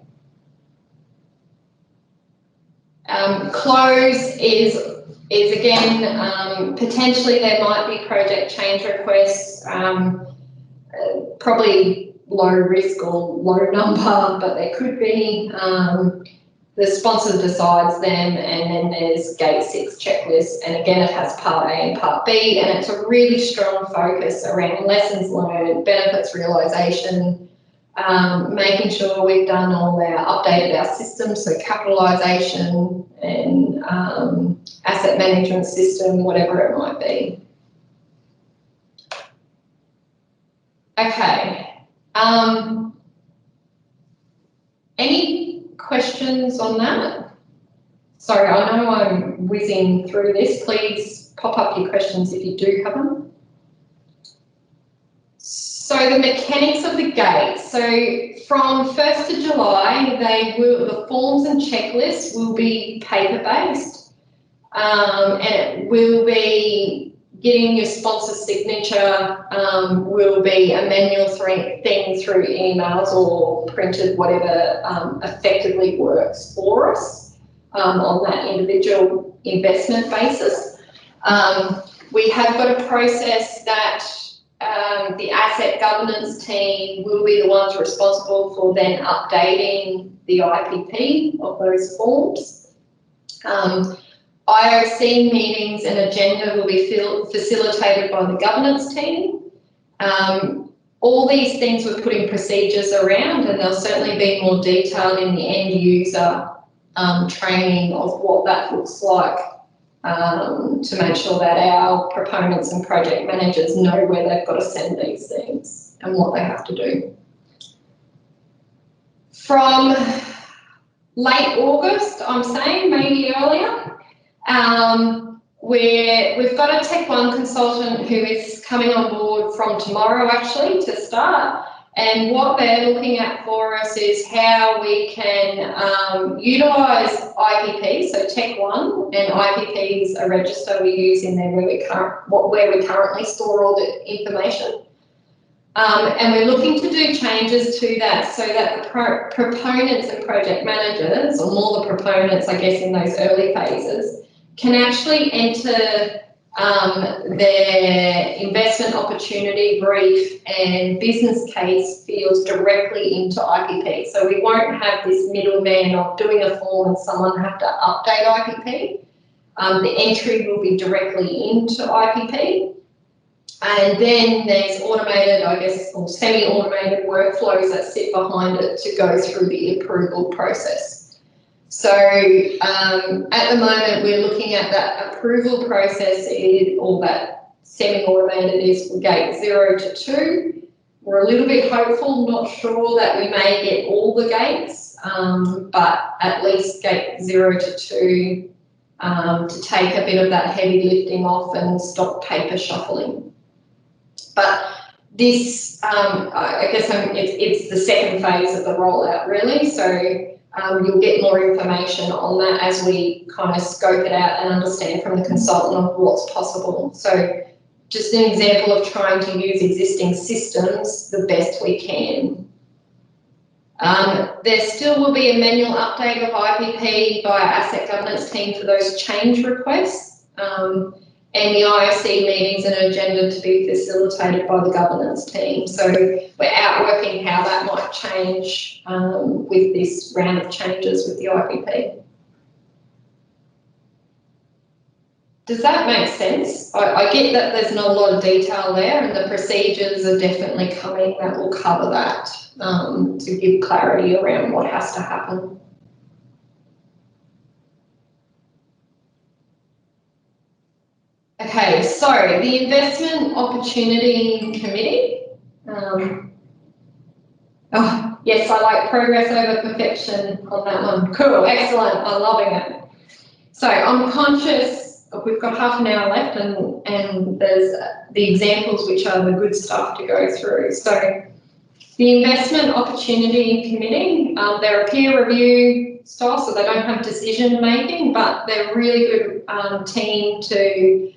Close is again, potentially there might be project change requests, probably low risk or low number, but there could be. The sponsor decides them, and then there's gate 6 checklist, and again it has part A and part B, and it's a really strong focus around lessons learned, benefits realisation, making sure we've done updated our systems, so capitalisation and asset management system, whatever it might be. Okay. Any questions on that? Sorry, I know I'm whizzing through this. Please pop up your questions if you do have them. So the mechanics of the gate. So from 1st of July, the forms and checklists will be paper-based, and it will be getting your sponsor signature, will be a manual thing through emails or printed, whatever effectively works for us on that individual investment basis. We have got a process that the asset governance team will be the ones responsible for then updating the IPP of those forms. IOC meetings and agenda will be facilitated by the governance team. All these things we're putting procedures around, and there'll certainly be more detail in the end user training of what that looks like to make sure that our proponents and project managers know where they've got to send these things and what they have to do. From late August, I'm saying, maybe earlier, we've got a Tech One consultant who is coming on board from tomorrow actually to start, and what they're looking at for us is how we can utilise IPP, so Tech One, and IPP is a register we use in there where we currently store all the information. And we're looking to do changes to that so that the proponents and project managers, or more the proponents, I guess, in those early phases, can actually enter their investment opportunity brief and business case fields directly into IPP. So we won't have this middleman of doing a form and someone have to update IPP. The entry will be directly into IPP. And then there's automated, I guess, or semi-automated workflows that sit behind it to go through the approval process. So at the moment, we're looking at that approval process, or that semi-automated is for gate 0 to 2. We're a little bit hopeful, not sure that we may get all the gates, but at least gate 0 to 2 to take a bit of that heavy lifting off and stop paper shuffling. But this, I guess it's the second phase of the rollout really, so you'll get more information on that as we kind of scope it out and understand from the consultant of what's possible. So just an example of trying to use existing systems the best we can. There still will be a manual update of IPP by our asset governance team for those change requests. And the IOC meetings and agenda to be facilitated by the governance team. So we're outworking how that might change with this round of changes with the IPP. Does that make sense? I get that there's not a lot of detail there, and the procedures are definitely coming that will cover that to give clarity around what has to happen. Okay, so the Investment Opportunity Committee. Oh, yes, I like progress over perfection on that one. Cool, excellent, I'm loving it. So I'm conscious we've got half an hour left and there's the examples which are the good stuff to go through. So the Investment Opportunity Committee, they're a peer review style, so they don't have decision making, but they're a really good team to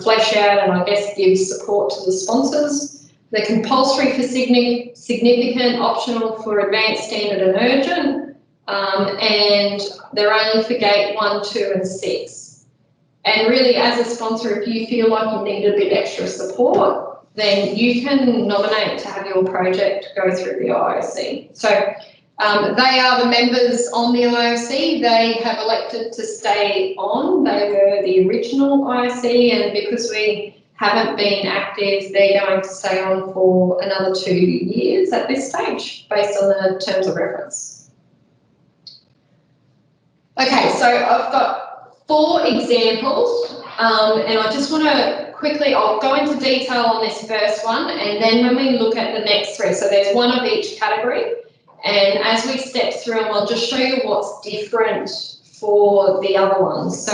flesh out and I guess give support to the sponsors. They're compulsory for significant, optional for advanced, standard and urgent, and they're only for gate 1, 2 and 6. And really as a sponsor, if you feel like you need a bit extra support, then you can nominate to have your project go through the IOC. So they are the members on the IOC. They have elected to stay on. They were the original IOC, and because we haven't been active, they're going to stay on for another 2 years at this stage, based on the terms of reference. Okay, so I've got 4 examples, and I just want to quickly, I'll go into detail on this first one, and then when we look at the next 3, so there's 1 of each category. And as we step through them, I'll just show you what's different for the other ones. So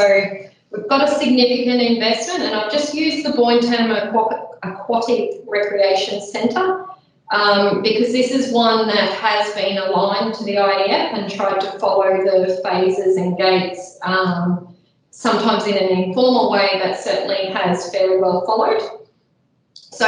we've got a significant investment, and I've just used the Boynton Aquatic Recreation Centre because this is one that has been aligned to the IDF and tried to follow the phases and gates, sometimes in an informal way, but certainly has fairly well followed. So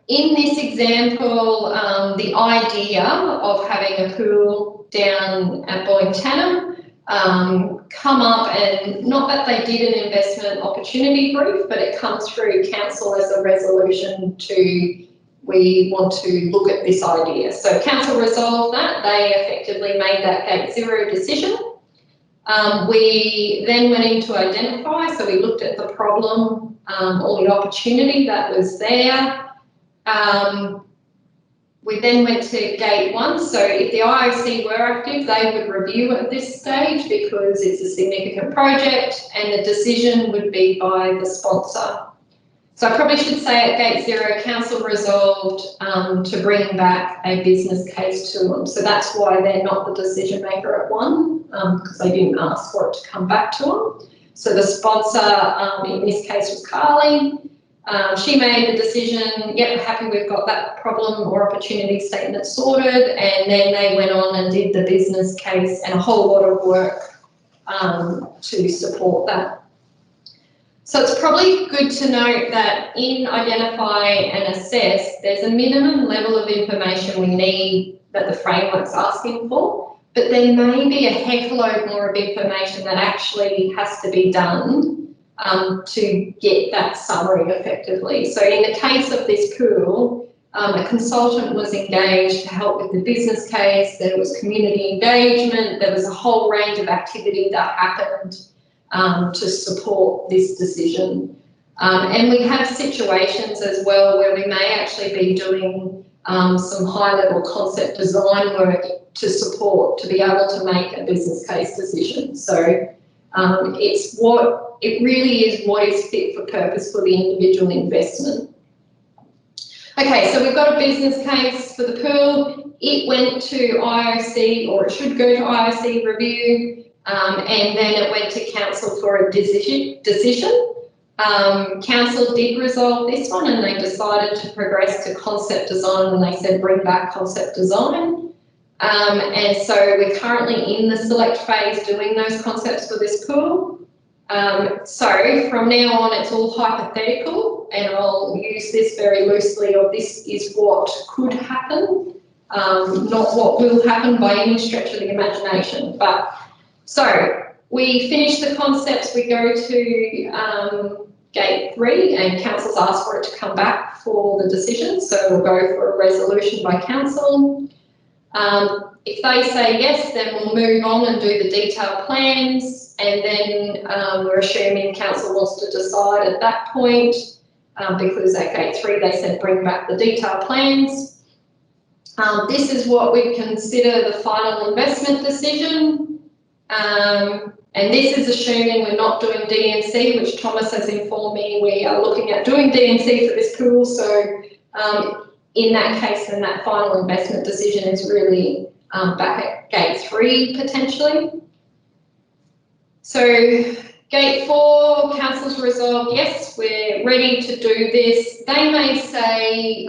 in this example, the idea of having a pool down at Boynton come up, and not that they did an investment opportunity brief, but it comes through council as a resolution to, we want to look at this idea. So council resolved that, they effectively made that gate 0 decision. We then went in to identify, so we looked at the problem or the opportunity that was there. We then went to gate 1. So if the IOC were active, they would review at this stage because it's a significant project and the decision would be by the sponsor. So I probably should say at gate 0, council resolved to bring back a business case to them. So that's why they're not the decision maker at 1, because they didn't ask for it to come back to them. So the sponsor in this case was Carly. She made the decision, yep, happy we've got that problem or opportunity statement sorted, and then they went on and did the business case and a whole lot of work to support that. So it's probably good to note that in identify and assess, there's a minimum level of information we need that the framework's asking for, but there may be a heck of a load more of information that actually has to be done to get that summary effectively. So in the case of this pool, a consultant was engaged to help with the business case, there was community engagement, there was a whole range of activity that happened to support this decision. And we have situations as well where we may actually be doing some high-level concept design work to support to be able to make a business case decision. So it really is what is fit for purpose for the individual investment. Okay, so we've got a business case for the pool. It went to IOC, or it should go to IOC review. And then it went to council for a decision. Council did resolve this one and they decided to progress to concept design, and they said bring back concept design. And so we're currently in the select phase doing those concepts for this pool. So from now on it's all hypothetical, and I'll use this very loosely, or this is what could happen, not what will happen by any stretch of the imagination. But so we finish the concepts, we go to gate 3, and council's asked for it to come back for the decision. So we'll go for a resolution by council. If they say yes, then we'll move on and do the detailed plans, and then we're assuming council wants to decide at that point, because at gate 3 they said bring back the detailed plans. This is what we consider the final investment decision. And this is assuming we're not doing DNC, which Thomas has informed me we are looking at doing DNC for this pool. So in that case, then that final investment decision is really back at gate 3 potentially. So gate 4, council's resolved, yes, we're ready to do this. They may say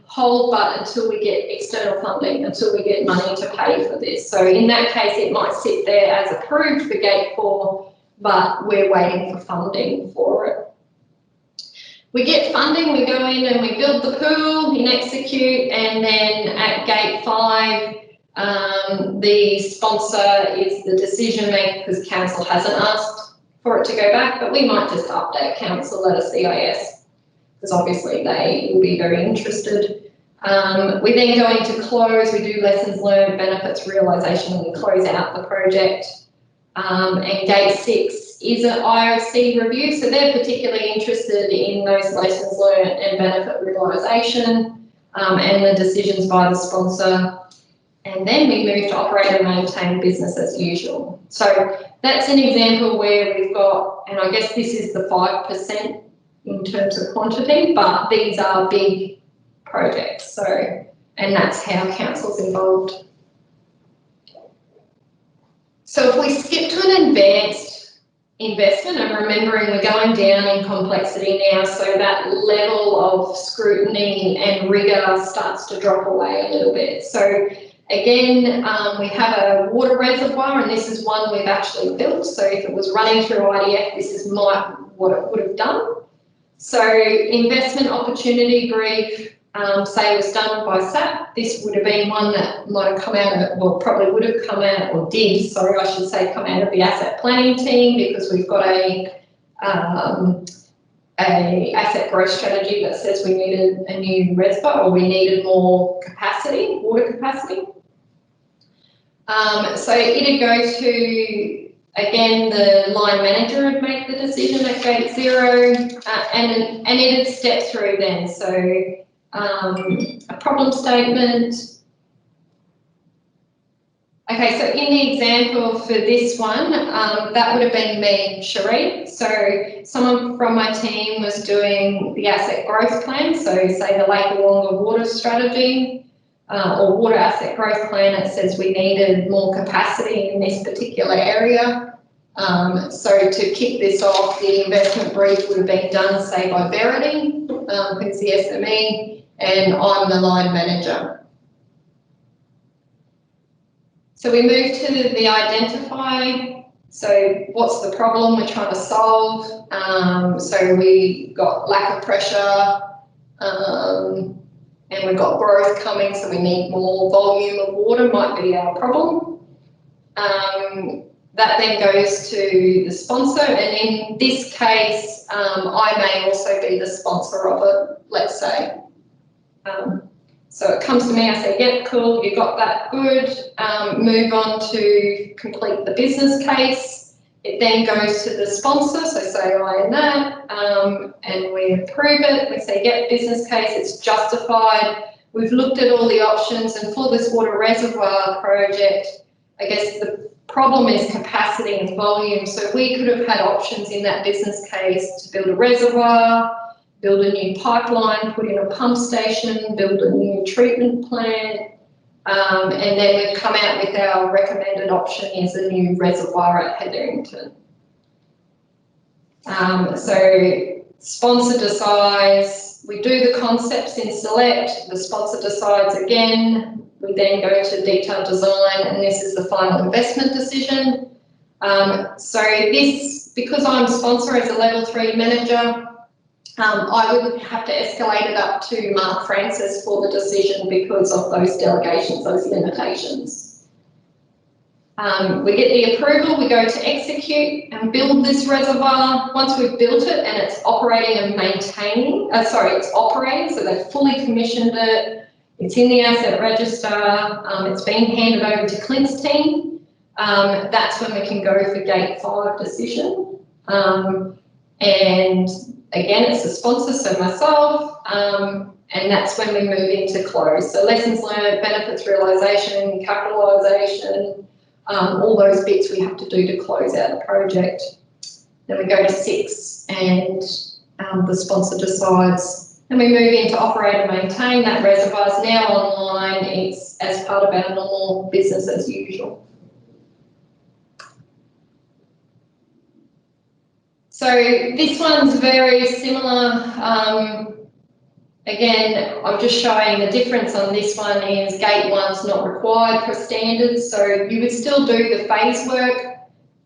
hold but until we get external funding, until we get money to pay for this. So in that case, it might sit there as approved for gate 4, but we're waiting for funding for it. We get funding, we go in and we build the pool in execute, and then at gate 5, the sponsor is the decision maker because council hasn't asked for it to go back, but we might just update council at a CIS because obviously they will be very interested. We then go into close, we do lessons learned, benefits realisation, and we close out the project. And gate 6 is an IOC review, so they're particularly interested in those lessons learned and benefit realisation and the decisions by the sponsor. And then we move to operate and maintain business as usual. So that's an example where we've got, and I guess this is the 5% in terms of quantity, but these are big projects. So, and that's how council's involved. So if we skip to an advanced investment, and remembering we're going down in complexity now, so that level of scrutiny and rigour starts to drop away a little bit. So again, we have a water reservoir, and this is one we've actually built. So if it was running through IDF, this is what it would have done. So investment opportunity brief, say it was done by SAP, this would have been one that might have come out of it, well, probably would have come out, or did, sorry, I should say, come out of the asset planning team, because we've got a asset growth strategy that says we needed a new reservoir, or we needed more capacity, water capacity. So it'd go to, again, the line manager would make the decision at gate 0, and it'd step through then. So a problem statement. Okay, so in the example for this one, that would have been me, Cherie. So someone from my team was doing the asset growth plan, so say the Lake Wonga water strategy or water asset growth plan. It says we needed more capacity in this particular area. So to kick this off, the investment brief would have been done, say, by Verity, who's the SME, and I'm the line manager. So we move to the identify. So what's the problem we're trying to solve? So we got lack of pressure, and we've got growth coming, so we need more volume of water, might be our problem. That then goes to the sponsor, and in this case, I may also be the sponsor of it, let's say. So it comes to me, I say, yep, cool, you got that, good. Move on to complete the business case. It then goes to the sponsor, so say I and that, and we approve it. We say, yep, business case, it's justified. We've looked at all the options, and for this water reservoir project, I guess the problem is capacity and volume. So we could have had options in that business case to build a reservoir, build a new pipeline, put in a pump station, build a new treatment plant, and then we've come out with our recommended option is a new reservoir at Hetherington. So sponsor decides, we do the concepts in select, the sponsor decides again, we then go to detailed design, and this is the final investment decision. So this, because I'm sponsor as a level 3 manager, I would have to escalate it up to Mark Francis for the decision because of those delegations, those limitations. We get the approval, we go to execute and build this reservoir. Once we've built it and it's operating and maintaining, it's operating, so they've fully commissioned it, it's in the asset register, it's been handed over to Clint's team, that's when we can go for gate 5 decision. And again, it's the sponsor, so myself, and that's when we move into close. So lessons learned, benefits realisation, capitalisation, all those bits we have to do to close out the project. Then we go to 6 and the sponsor decides. Then we move into operate and maintain. That reservoir is now online. It's as part of our normal business as usual. So this one's very similar. Again, I'm just showing the difference on this one is gate 1's not required for standards. So you would still do the phase work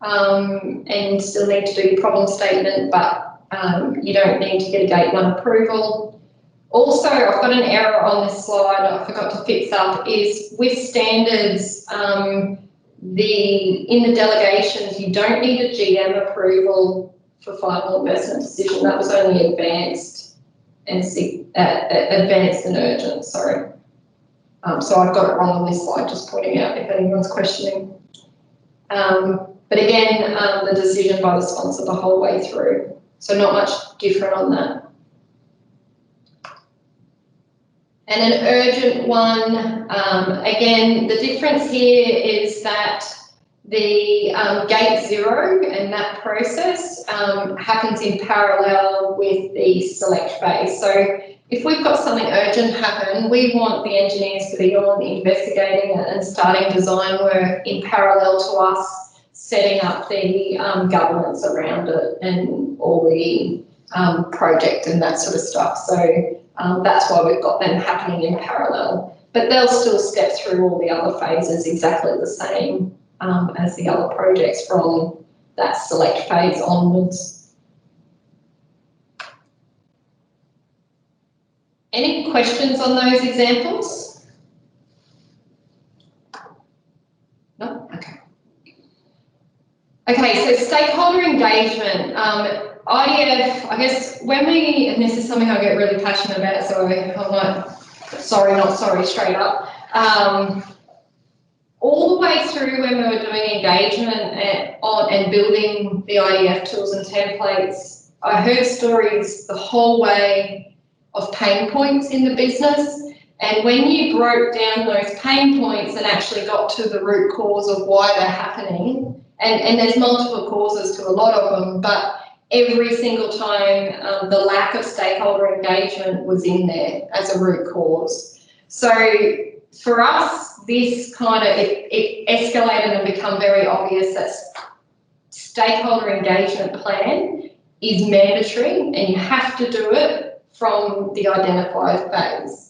and still need to do your problem statement, but you don't need to get a gate 1 approval. Also, I've got an error on this slide I forgot to fix up, is with standards, in the delegations, you don't need a GM approval for final investment decision. That was only advanced and urgent, sorry. So I've got it wrong on this slide, just pointing out if anyone's questioning. But again, the decision by the sponsor the whole way through. So not much different on that. And an urgent one, again, the difference here is that the gate 0 and that process happens in parallel with the select phase. So if we've got something urgent happen, we want the engineers to be on investigating it and starting design work in parallel to us setting up the governance around it and all the project and that sort of stuff. So that's why we've got them happening in parallel. But they'll still step through all the other phases exactly the same as the other projects from that select phase onwards. Any questions on those examples? No? Okay. Okay, so stakeholder engagement. IDF, I guess when we, and this is something I get really passionate about, so I'm like, sorry, not sorry, straight up. All the way through when we were doing engagement and building the IDF tools and templates, I heard stories the whole way of pain points in the business. And when you broke down those pain points and actually got to the root cause of why they're happening, and there's multiple causes to a lot of them, but every single time the lack of stakeholder engagement was in there as a root cause. So for us, this kind of, it escalated and become very obvious that stakeholder engagement plan is mandatory and you have to do it from the identified phase.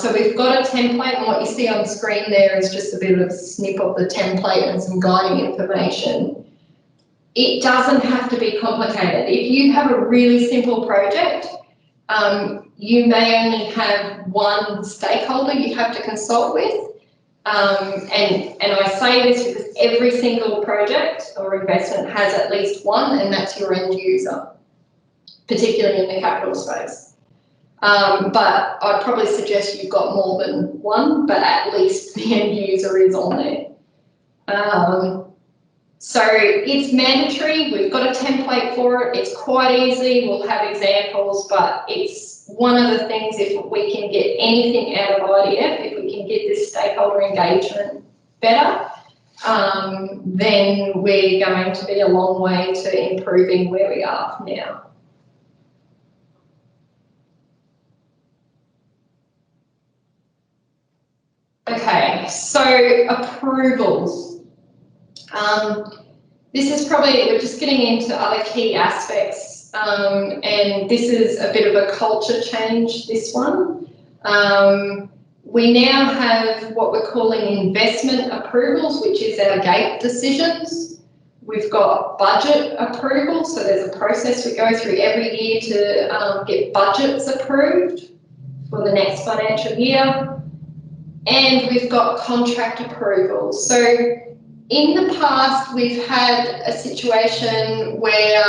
So we've got a template, and what you see on the screen there is just a bit of a snip of the template and some guiding information. It doesn't have to be complicated. If you have a really simple project, you may only have one stakeholder you have to consult with. And I say this because every single project or investment has at least one, and that's your end user, particularly in the capital space. But I'd probably suggest you've got more than one, but at least the end user is on there. So it's mandatory. We've got a template for it. It's quite easy. We'll have examples, but it's one of the things, if we can get anything out of IDF, if we can get this stakeholder engagement better, then we're going to be a long way to improving where we are now. Okay, so approvals. This is probably, we're just getting into other key aspects, and this is a bit of a culture change, this one. We now have what we're calling investment approvals, which is our gate decisions. We've got budget approval, so there's a process we go through every year to get budgets approved for the next financial year. And we've got contract approvals. So in the past, we've had a situation where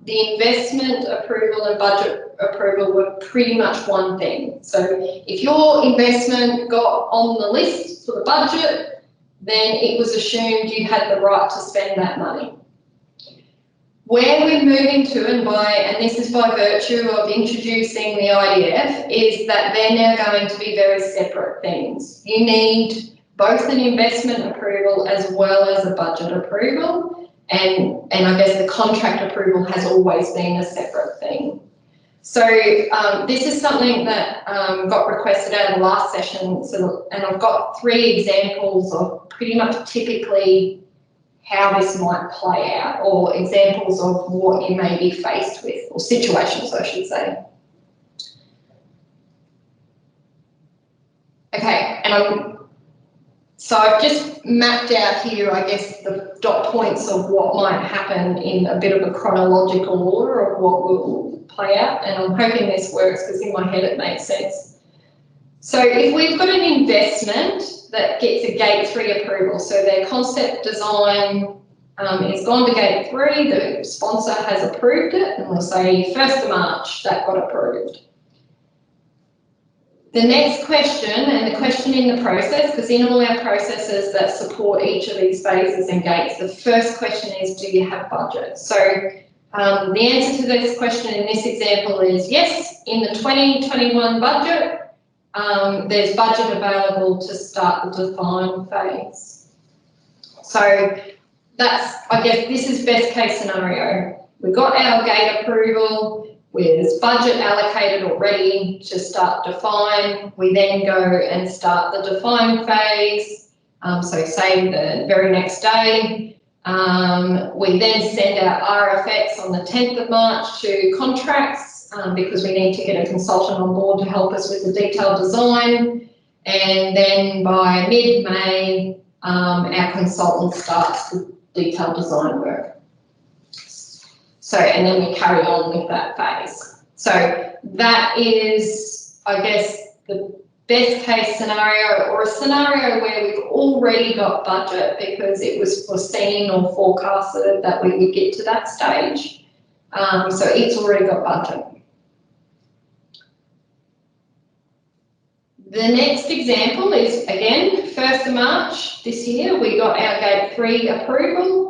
the investment approval and budget approval were pretty much one thing. So if your investment got on the list for the budget, then it was assumed you had the right to spend that money. Where we're moving to, and this is by virtue of introducing the IDF, is that they're now going to be very separate things. You need both an investment approval as well as a budget approval, and I guess the contract approval has always been a separate thing. So this is something that got requested out of the last session, and I've got 3 examples of pretty much typically how this might play out, or examples of what you may be faced with, or situations, I should say. Okay, and so I've just mapped out here, I guess, the dot points of what might happen in a bit of a chronological order of what will play out, and I'm hoping this works because in my head it makes sense. So if we've got an investment that gets a Gate 3 approval, so their concept design is gone to Gate 3, the sponsor has approved it, and we'll say 1st of March that got approved. The next question, and the question in the process, because in all our processes that support each of these phases and gates, the first question is, do you have budget? So the answer to this question in this example is yes, in the 2021 budget, there's budget available to start the define phase. So that's, I guess, this is best case scenario. We've got our gate approval, there's budget allocated already to start define. We then go and start the define phase. So say the very next day. We then send out RFX on the 10th of March to contracts because we need to get a consultant on board to help us with the detailed design. And then by mid-May, our consultant starts the detailed design work. So, and then we carry on with that phase. So that is, I guess, the best case scenario, or a scenario where we've already got budget because it was foreseen or forecasted that we would get to that stage. So it's already got budget. The next example is, again, 1st of March this year, we got our Gate 3 approval.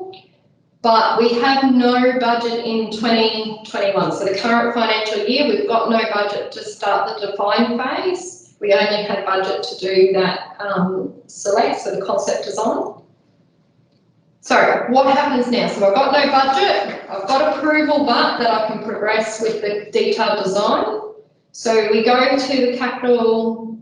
but we have no budget in 2021. So the current financial year, we've got no budget to start the define phase. We only had budget to do that select, so the concept design. So what happens now? So I've got no budget, I've got approval, but that I can progress with the detailed design. So we go to the capital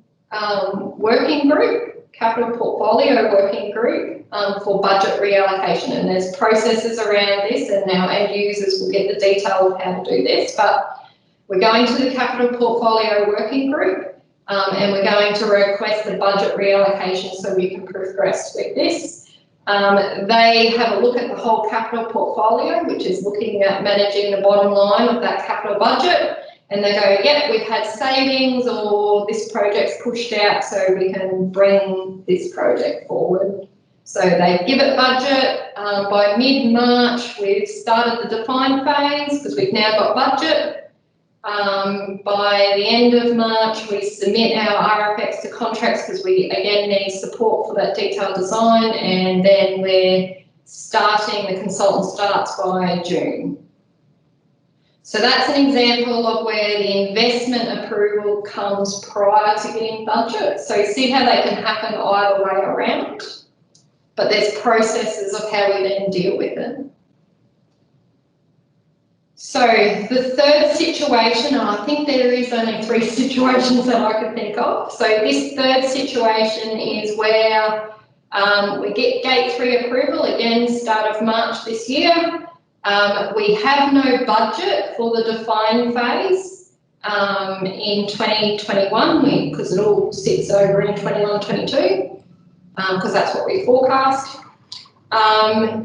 working group, capital portfolio working group for budget reallocation, and there's processes around this, and our end users will get the detail of how to do this, but we're going to the capital portfolio working group and we're going to request the budget reallocation so we can progress with this. They have a look at the whole capital portfolio, which is looking at managing the bottom line of that capital budget, and they go, yep, we've had savings, or this project's pushed out, so we can bring this project forward. So they give it budget. By mid-March, we've started the define phase because we've now got budget. By the end of March, we submit our RFX to contracts because we again need support for that detailed design, and then we're starting, the consultant starts by June. So that's an example of where the investment approval comes prior to getting budget. So you see how they can happen either way around, but there's processes of how we then deal with it. So the third situation, and I think there is only 3 situations that I could think of. So this third situation is where we get Gate 3 approval, again, start of March this year. We have no budget for the define phase in 2021 because it all sits over in 21-22 because that's what we forecast.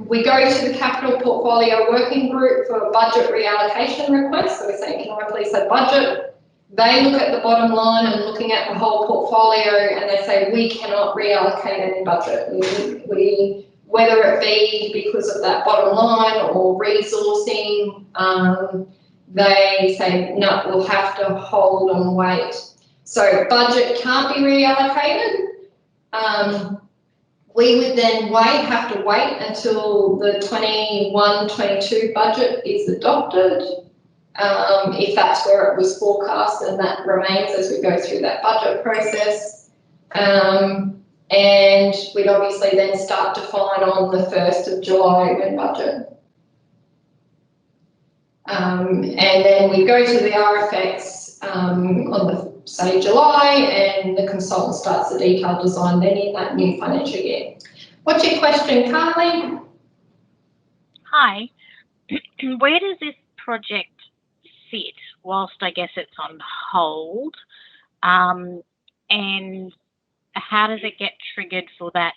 We go to the capital portfolio working group for a budget reallocation request. So we're saying, can I please have budget? They look at the bottom line and looking at the whole portfolio, and they say we cannot reallocate any budget. Whether it be because of that bottom line or resourcing, they say no, we'll have to hold and wait. So budget can't be reallocated. We would then have to wait until the 21-22 budget is adopted. If that's where it was forecast, and that remains as we go through that budget process. And we'd obviously then start define on the 1st of July when budget. And then we go to the RFX on the, say, July, and the consultant starts the detailed design then in that new financial year. What's your question, Carly? Hi. Where does this project sit whilst I guess it's on hold? And how does it get triggered for that?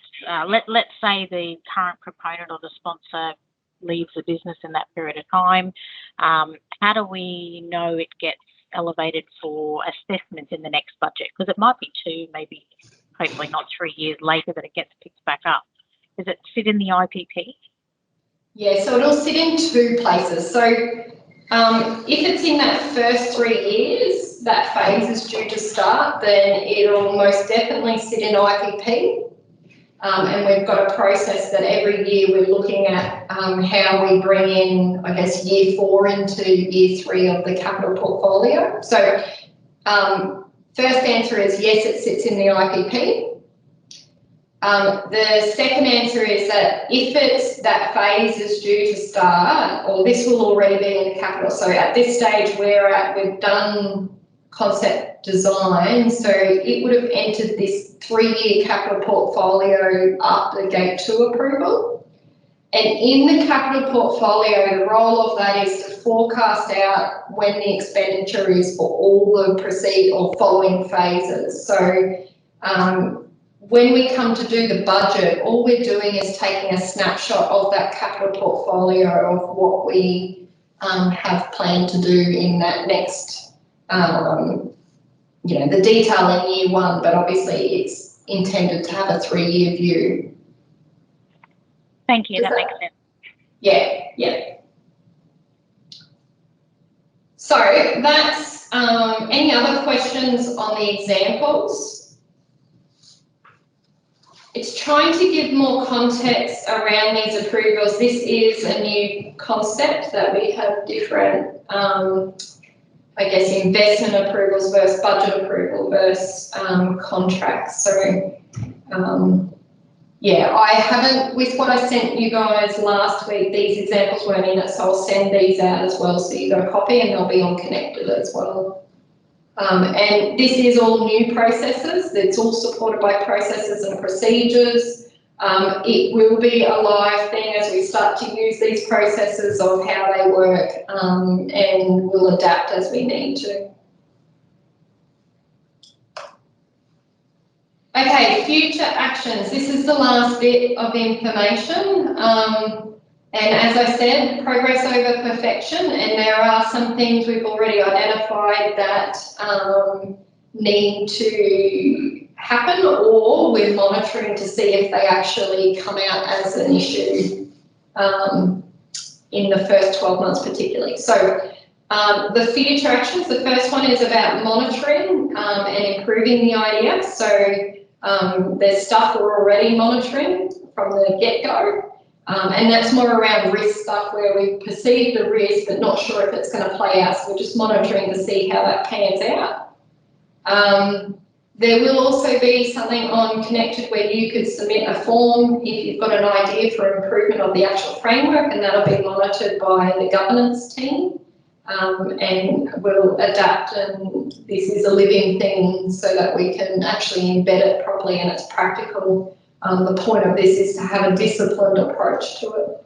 Let's say the current proponent or the sponsor leaves the business in that period of time. How do we know it gets elevated for assessment in the next budget? Because it might be 2, maybe hopefully not 3 years later that it gets picked back up. Does it sit in the IPP? Yeah, so it'll sit in 2 places. So if it's in that first 3 years, that phase is due to start, then it'll most definitely sit in IPP. And we've got a process that every year we're looking at how we bring in, I guess, year 4 into year 3 of the capital portfolio. So first answer is yes, it sits in the IPP. The second answer is that if that phase is due to start, or this will already be in the capital. So at this stage we've done concept design, so it would have entered this 3-year capital portfolio after Gate 2 approval. And in the capital portfolio, the role of that is to forecast out when the expenditure is for all the preceding or following phases. So when we come to do the budget, all we're doing is taking a snapshot of that capital portfolio of what we have planned to do in that next the detail in year 1, but obviously it's intended to have a 3-year view. Thank you, that makes sense. Yeah. So that's, any other questions on the examples? it's trying to give more context around these approvals. This is a new concept that we have different, I guess, investment approvals versus budget approval versus contracts. So, yeah, I haven't, with what I sent you guys last week, these examples weren't in it, so I'll send these out as well so you got a copy, and they'll be on Connected as well. And this is all new processes. It's all supported by processes and procedures. It will be a live thing as we start to use these processes of how they work, and we'll adapt as we need to. Okay, future actions. This is the last bit of information. And as I said, progress over perfection, and there are some things we've already identified that need to happen, or we're monitoring to see if they actually come out as an issue in the first 12 months particularly. So the future actions, the first one is about monitoring and improving the IDF. So there's stuff we're already monitoring from the get-go. And that's more around risk stuff where we perceive the risk but not sure if it's going to play out. So we're just monitoring to see how that pans out. There will also be something on Connected where you could submit a form if you've got an idea for improvement of the actual framework, and that'll be monitored by the governance team. And we'll adapt, and this is a living thing so that we can actually embed it properly and it's practical. The point of this is to have a disciplined approach to it.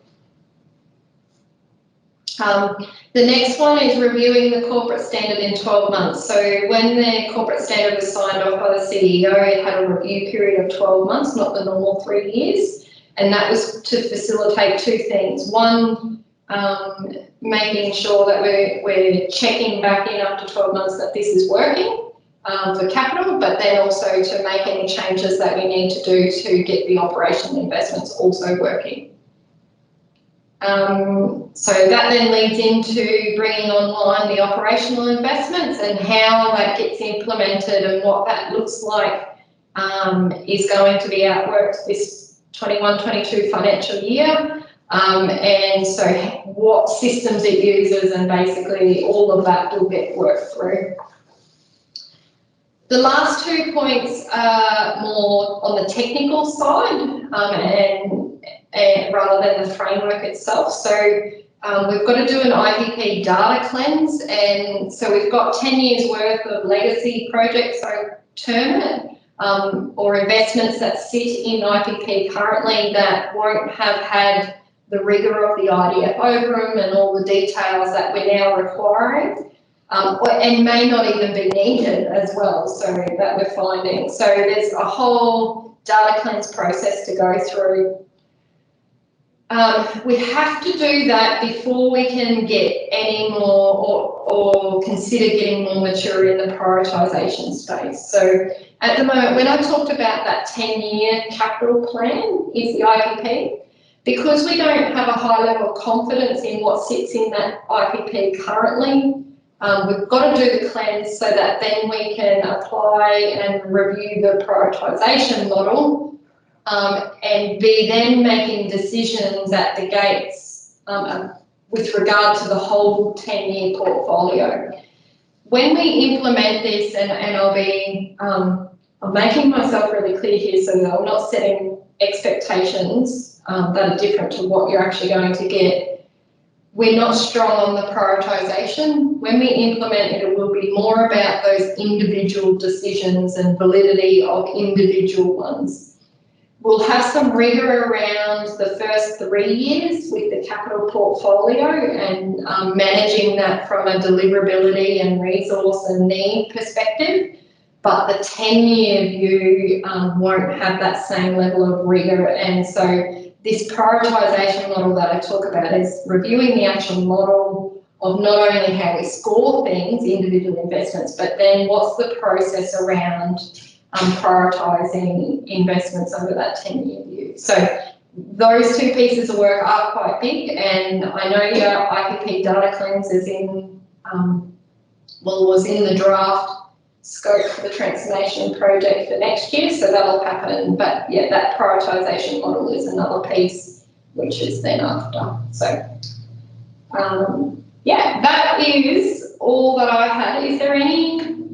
The next one is reviewing the corporate standard in 12 months. So when the corporate standard was signed off by the CEO, it had a review period of 12 months, not the normal 3 years. And that was to facilitate two things. One, making sure that we're checking back in after 12 months that this is working for capital, but then also to make any changes that we need to do to get the operational investments also working. So that then leads into bringing online the operational investments and how that gets implemented and what that looks like is going to be outworked this 21-22 financial year. And so what systems it uses, and basically all of that will get worked through. The last 2 points are more on the technical side and rather than the framework itself. So we've got to do an IPP data cleanse, and so we've got 10 years worth of legacy projects, I term it, or investments that sit in IPP currently that won't have had the rigour of the IDF over them and all the details that we're now requiring. And may not even be needed as well, so that we're finding. So there's a whole data cleanse process to go through. We have to do that before we can get any more or consider getting more mature in the prioritisation space. So at the moment, when I talked about that 10-year capital plan is the IPP, because we don't have a high level of confidence in what sits in that IPP currently, we've got to do the cleanse so that then we can apply and review the prioritisation model and be then making decisions at the gates with regard to the whole 10-year portfolio. When we implement this, and I'll be, I'm making myself really clear here so that I'm not setting expectations that are different to what you're actually going to get. We're not strong on the prioritisation. When we implement it, it will be more about those individual decisions and validity of individual ones. We'll have some rigour around the first 3 years with the capital portfolio and managing that from a deliverability and resource and need perspective, but the 10-year view won't have that same level of rigour. And so this prioritisation model that I talk about is reviewing the actual model of not only how we score things, individual investments, but then what's the process around prioritising investments over that 10-year view. So those two pieces of work are quite big, and I know your IPP data cleanse is in, was in the draft scope for the transformation project for next year, so that'll happen. But yeah, that prioritisation model is another piece, which is then after. So yeah, that is all that I had. Is there any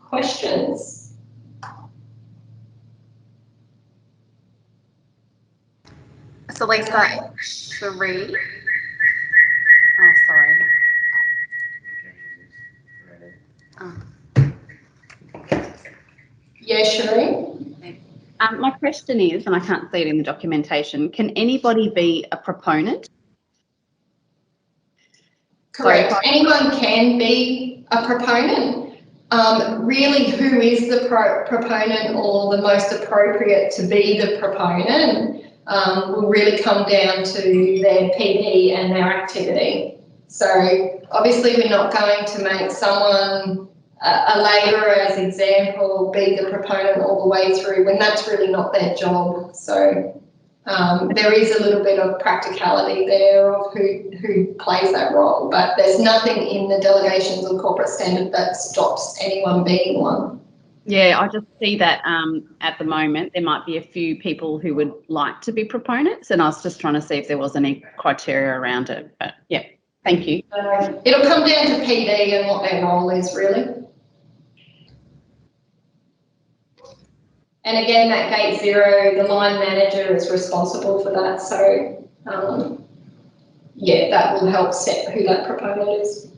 questions? So Lisa, Cherie. Oh, sorry. Yeah, Cherie? My question is, and I can't see it in the documentation, can anybody be a proponent? Correct. Anyone can be a proponent. Really, who is the proponent or the most appropriate to be the proponent will really come down to their PD and their activity. So obviously we're not going to make someone, a labourer as example, be the proponent all the way through when that's really not their job. So there is a little bit of practicality there of who plays that role, but there's nothing in the delegations or corporate standard that stops anyone being one. Yeah, I just see that at the moment there might be a few people who would like to be proponents, and I was just trying to see if there was any criteria around it. But yeah, thank you. It'll come down to PD and what their role is really. And again, that gate zero, the line manager is responsible for that. So yeah, that will help set who that proponent is.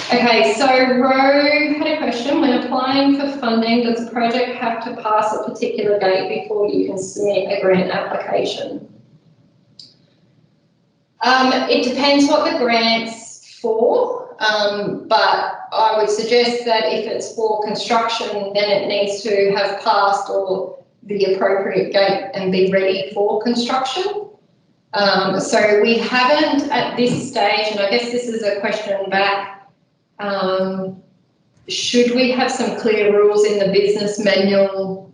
Okay, so Ro had a question. When applying for funding, does a project have to pass a particular gate before you can submit a grant application? It depends what the grant's for, but I would suggest that if it's for construction, then it needs to have passed or the appropriate gate and be ready for construction. So we haven't at this stage, and I guess this is a question back, should we have some clear rules in the business manual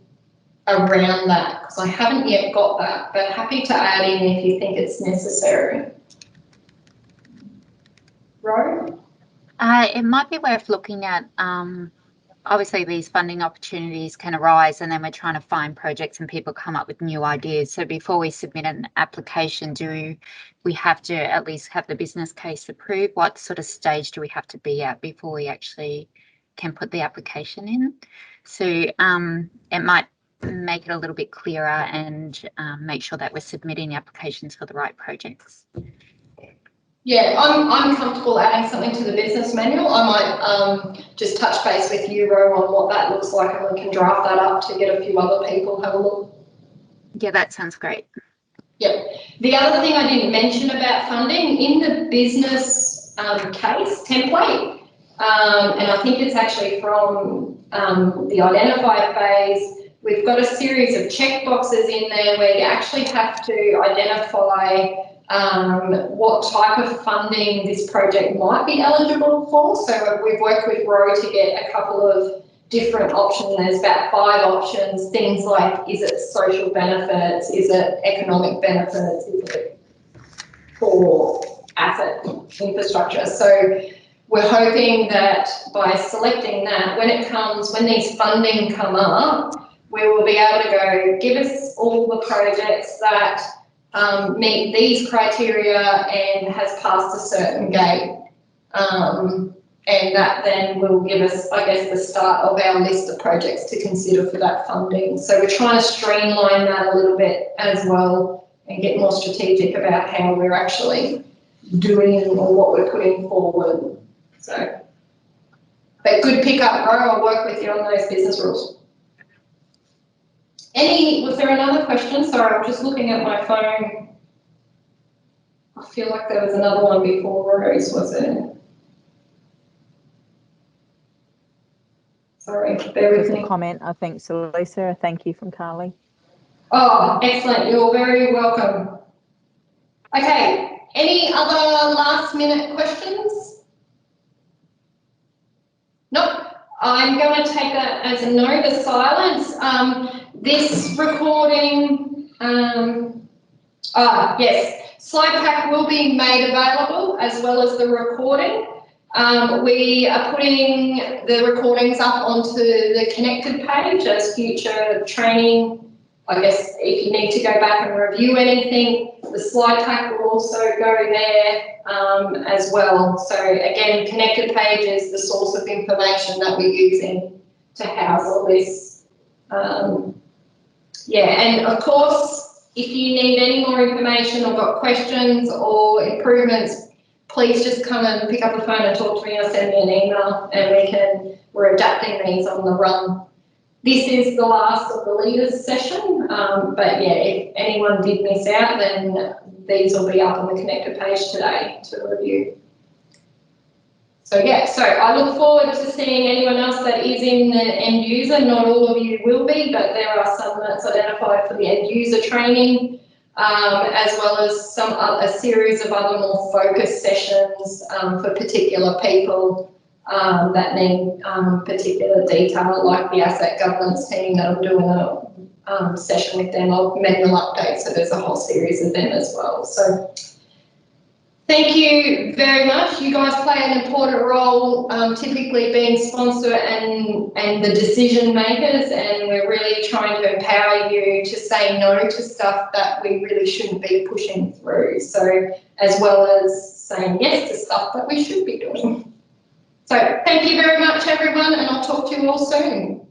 around that? Because I haven't yet got that, but happy to add in if you think it's necessary. Ro? It might be worth looking at, obviously these funding opportunities can arise and then we're trying to find projects and people come up with new ideas. So before we submit an application, do we have to at least have the business case approved? What sort of stage do we have to be at before we actually can put the application in? So it might make it a little bit clearer and make sure that we're submitting applications for the right projects. Yeah, I'm comfortable adding something to the business manual. I might just touch base with you, Ro, on what that looks like, and we can draft that up to get a few other people have a look. Yeah, that sounds great. Yep. The other thing I didn't mention about funding, in the business case template, and I think it's actually from the identify phase, we've got a series of check boxes in there where you actually have to identify what type of funding this project might be eligible for. So we've worked with Ro to get a couple of different options. There's about 5 options, things like, is it social benefits, is it economic benefits, is it for asset infrastructure. So we're hoping that by selecting that, when these funding come up, we will be able to go, give us all the projects that meet these criteria and has passed a certain gate. And that then will give us, I guess, the start of our list of projects to consider for that funding. So we're trying to streamline that a little bit as well and get more strategic about how we're actually doing or what we're putting forward. So, but good pick up, Ro. I'll work with you on those business rules. Was there another question? Sorry, I'm just looking at my phone. I feel like there was another one before Rose, was there? Sorry, bear with me. Comment, I think so, Lisa. Thank you from Carly. Oh, excellent. You're very welcome. Okay, any other last minute questions? Nope. I'm going to take that as a no, the silence. This recording, yes, slide pack will be made available as well as the recording. We are putting the recordings up onto the connected page as future training. I guess if you need to go back and review anything, the slide pack will also go there as well. So again, connected page is the source of information that we're using to house all this. Yeah, and of course, if you need any more information or got questions or improvements, please just come and pick up the phone and talk to me or send me an email, and we're adapting these on the run. This is the last of the leaders session, but yeah, if anyone did miss out, then these will be up on the connected page today to review. So yeah, so I look forward to seeing anyone else that is in the end user. Not all of you will be, but there are some that's identified for the end user training, as well as a series of other more focused sessions for particular people that need particular detail, like the asset governance team that I'm doing a session with them of manual updates. So there's a whole series of them as well. So thank you very much. You guys play an important role, typically being sponsor and the decision makers, and we're really trying to empower you to say no to stuff that we really shouldn't be pushing through. So as well as saying yes to stuff that we should be doing. So thank you very much, everyone, and I'll talk to you all soon.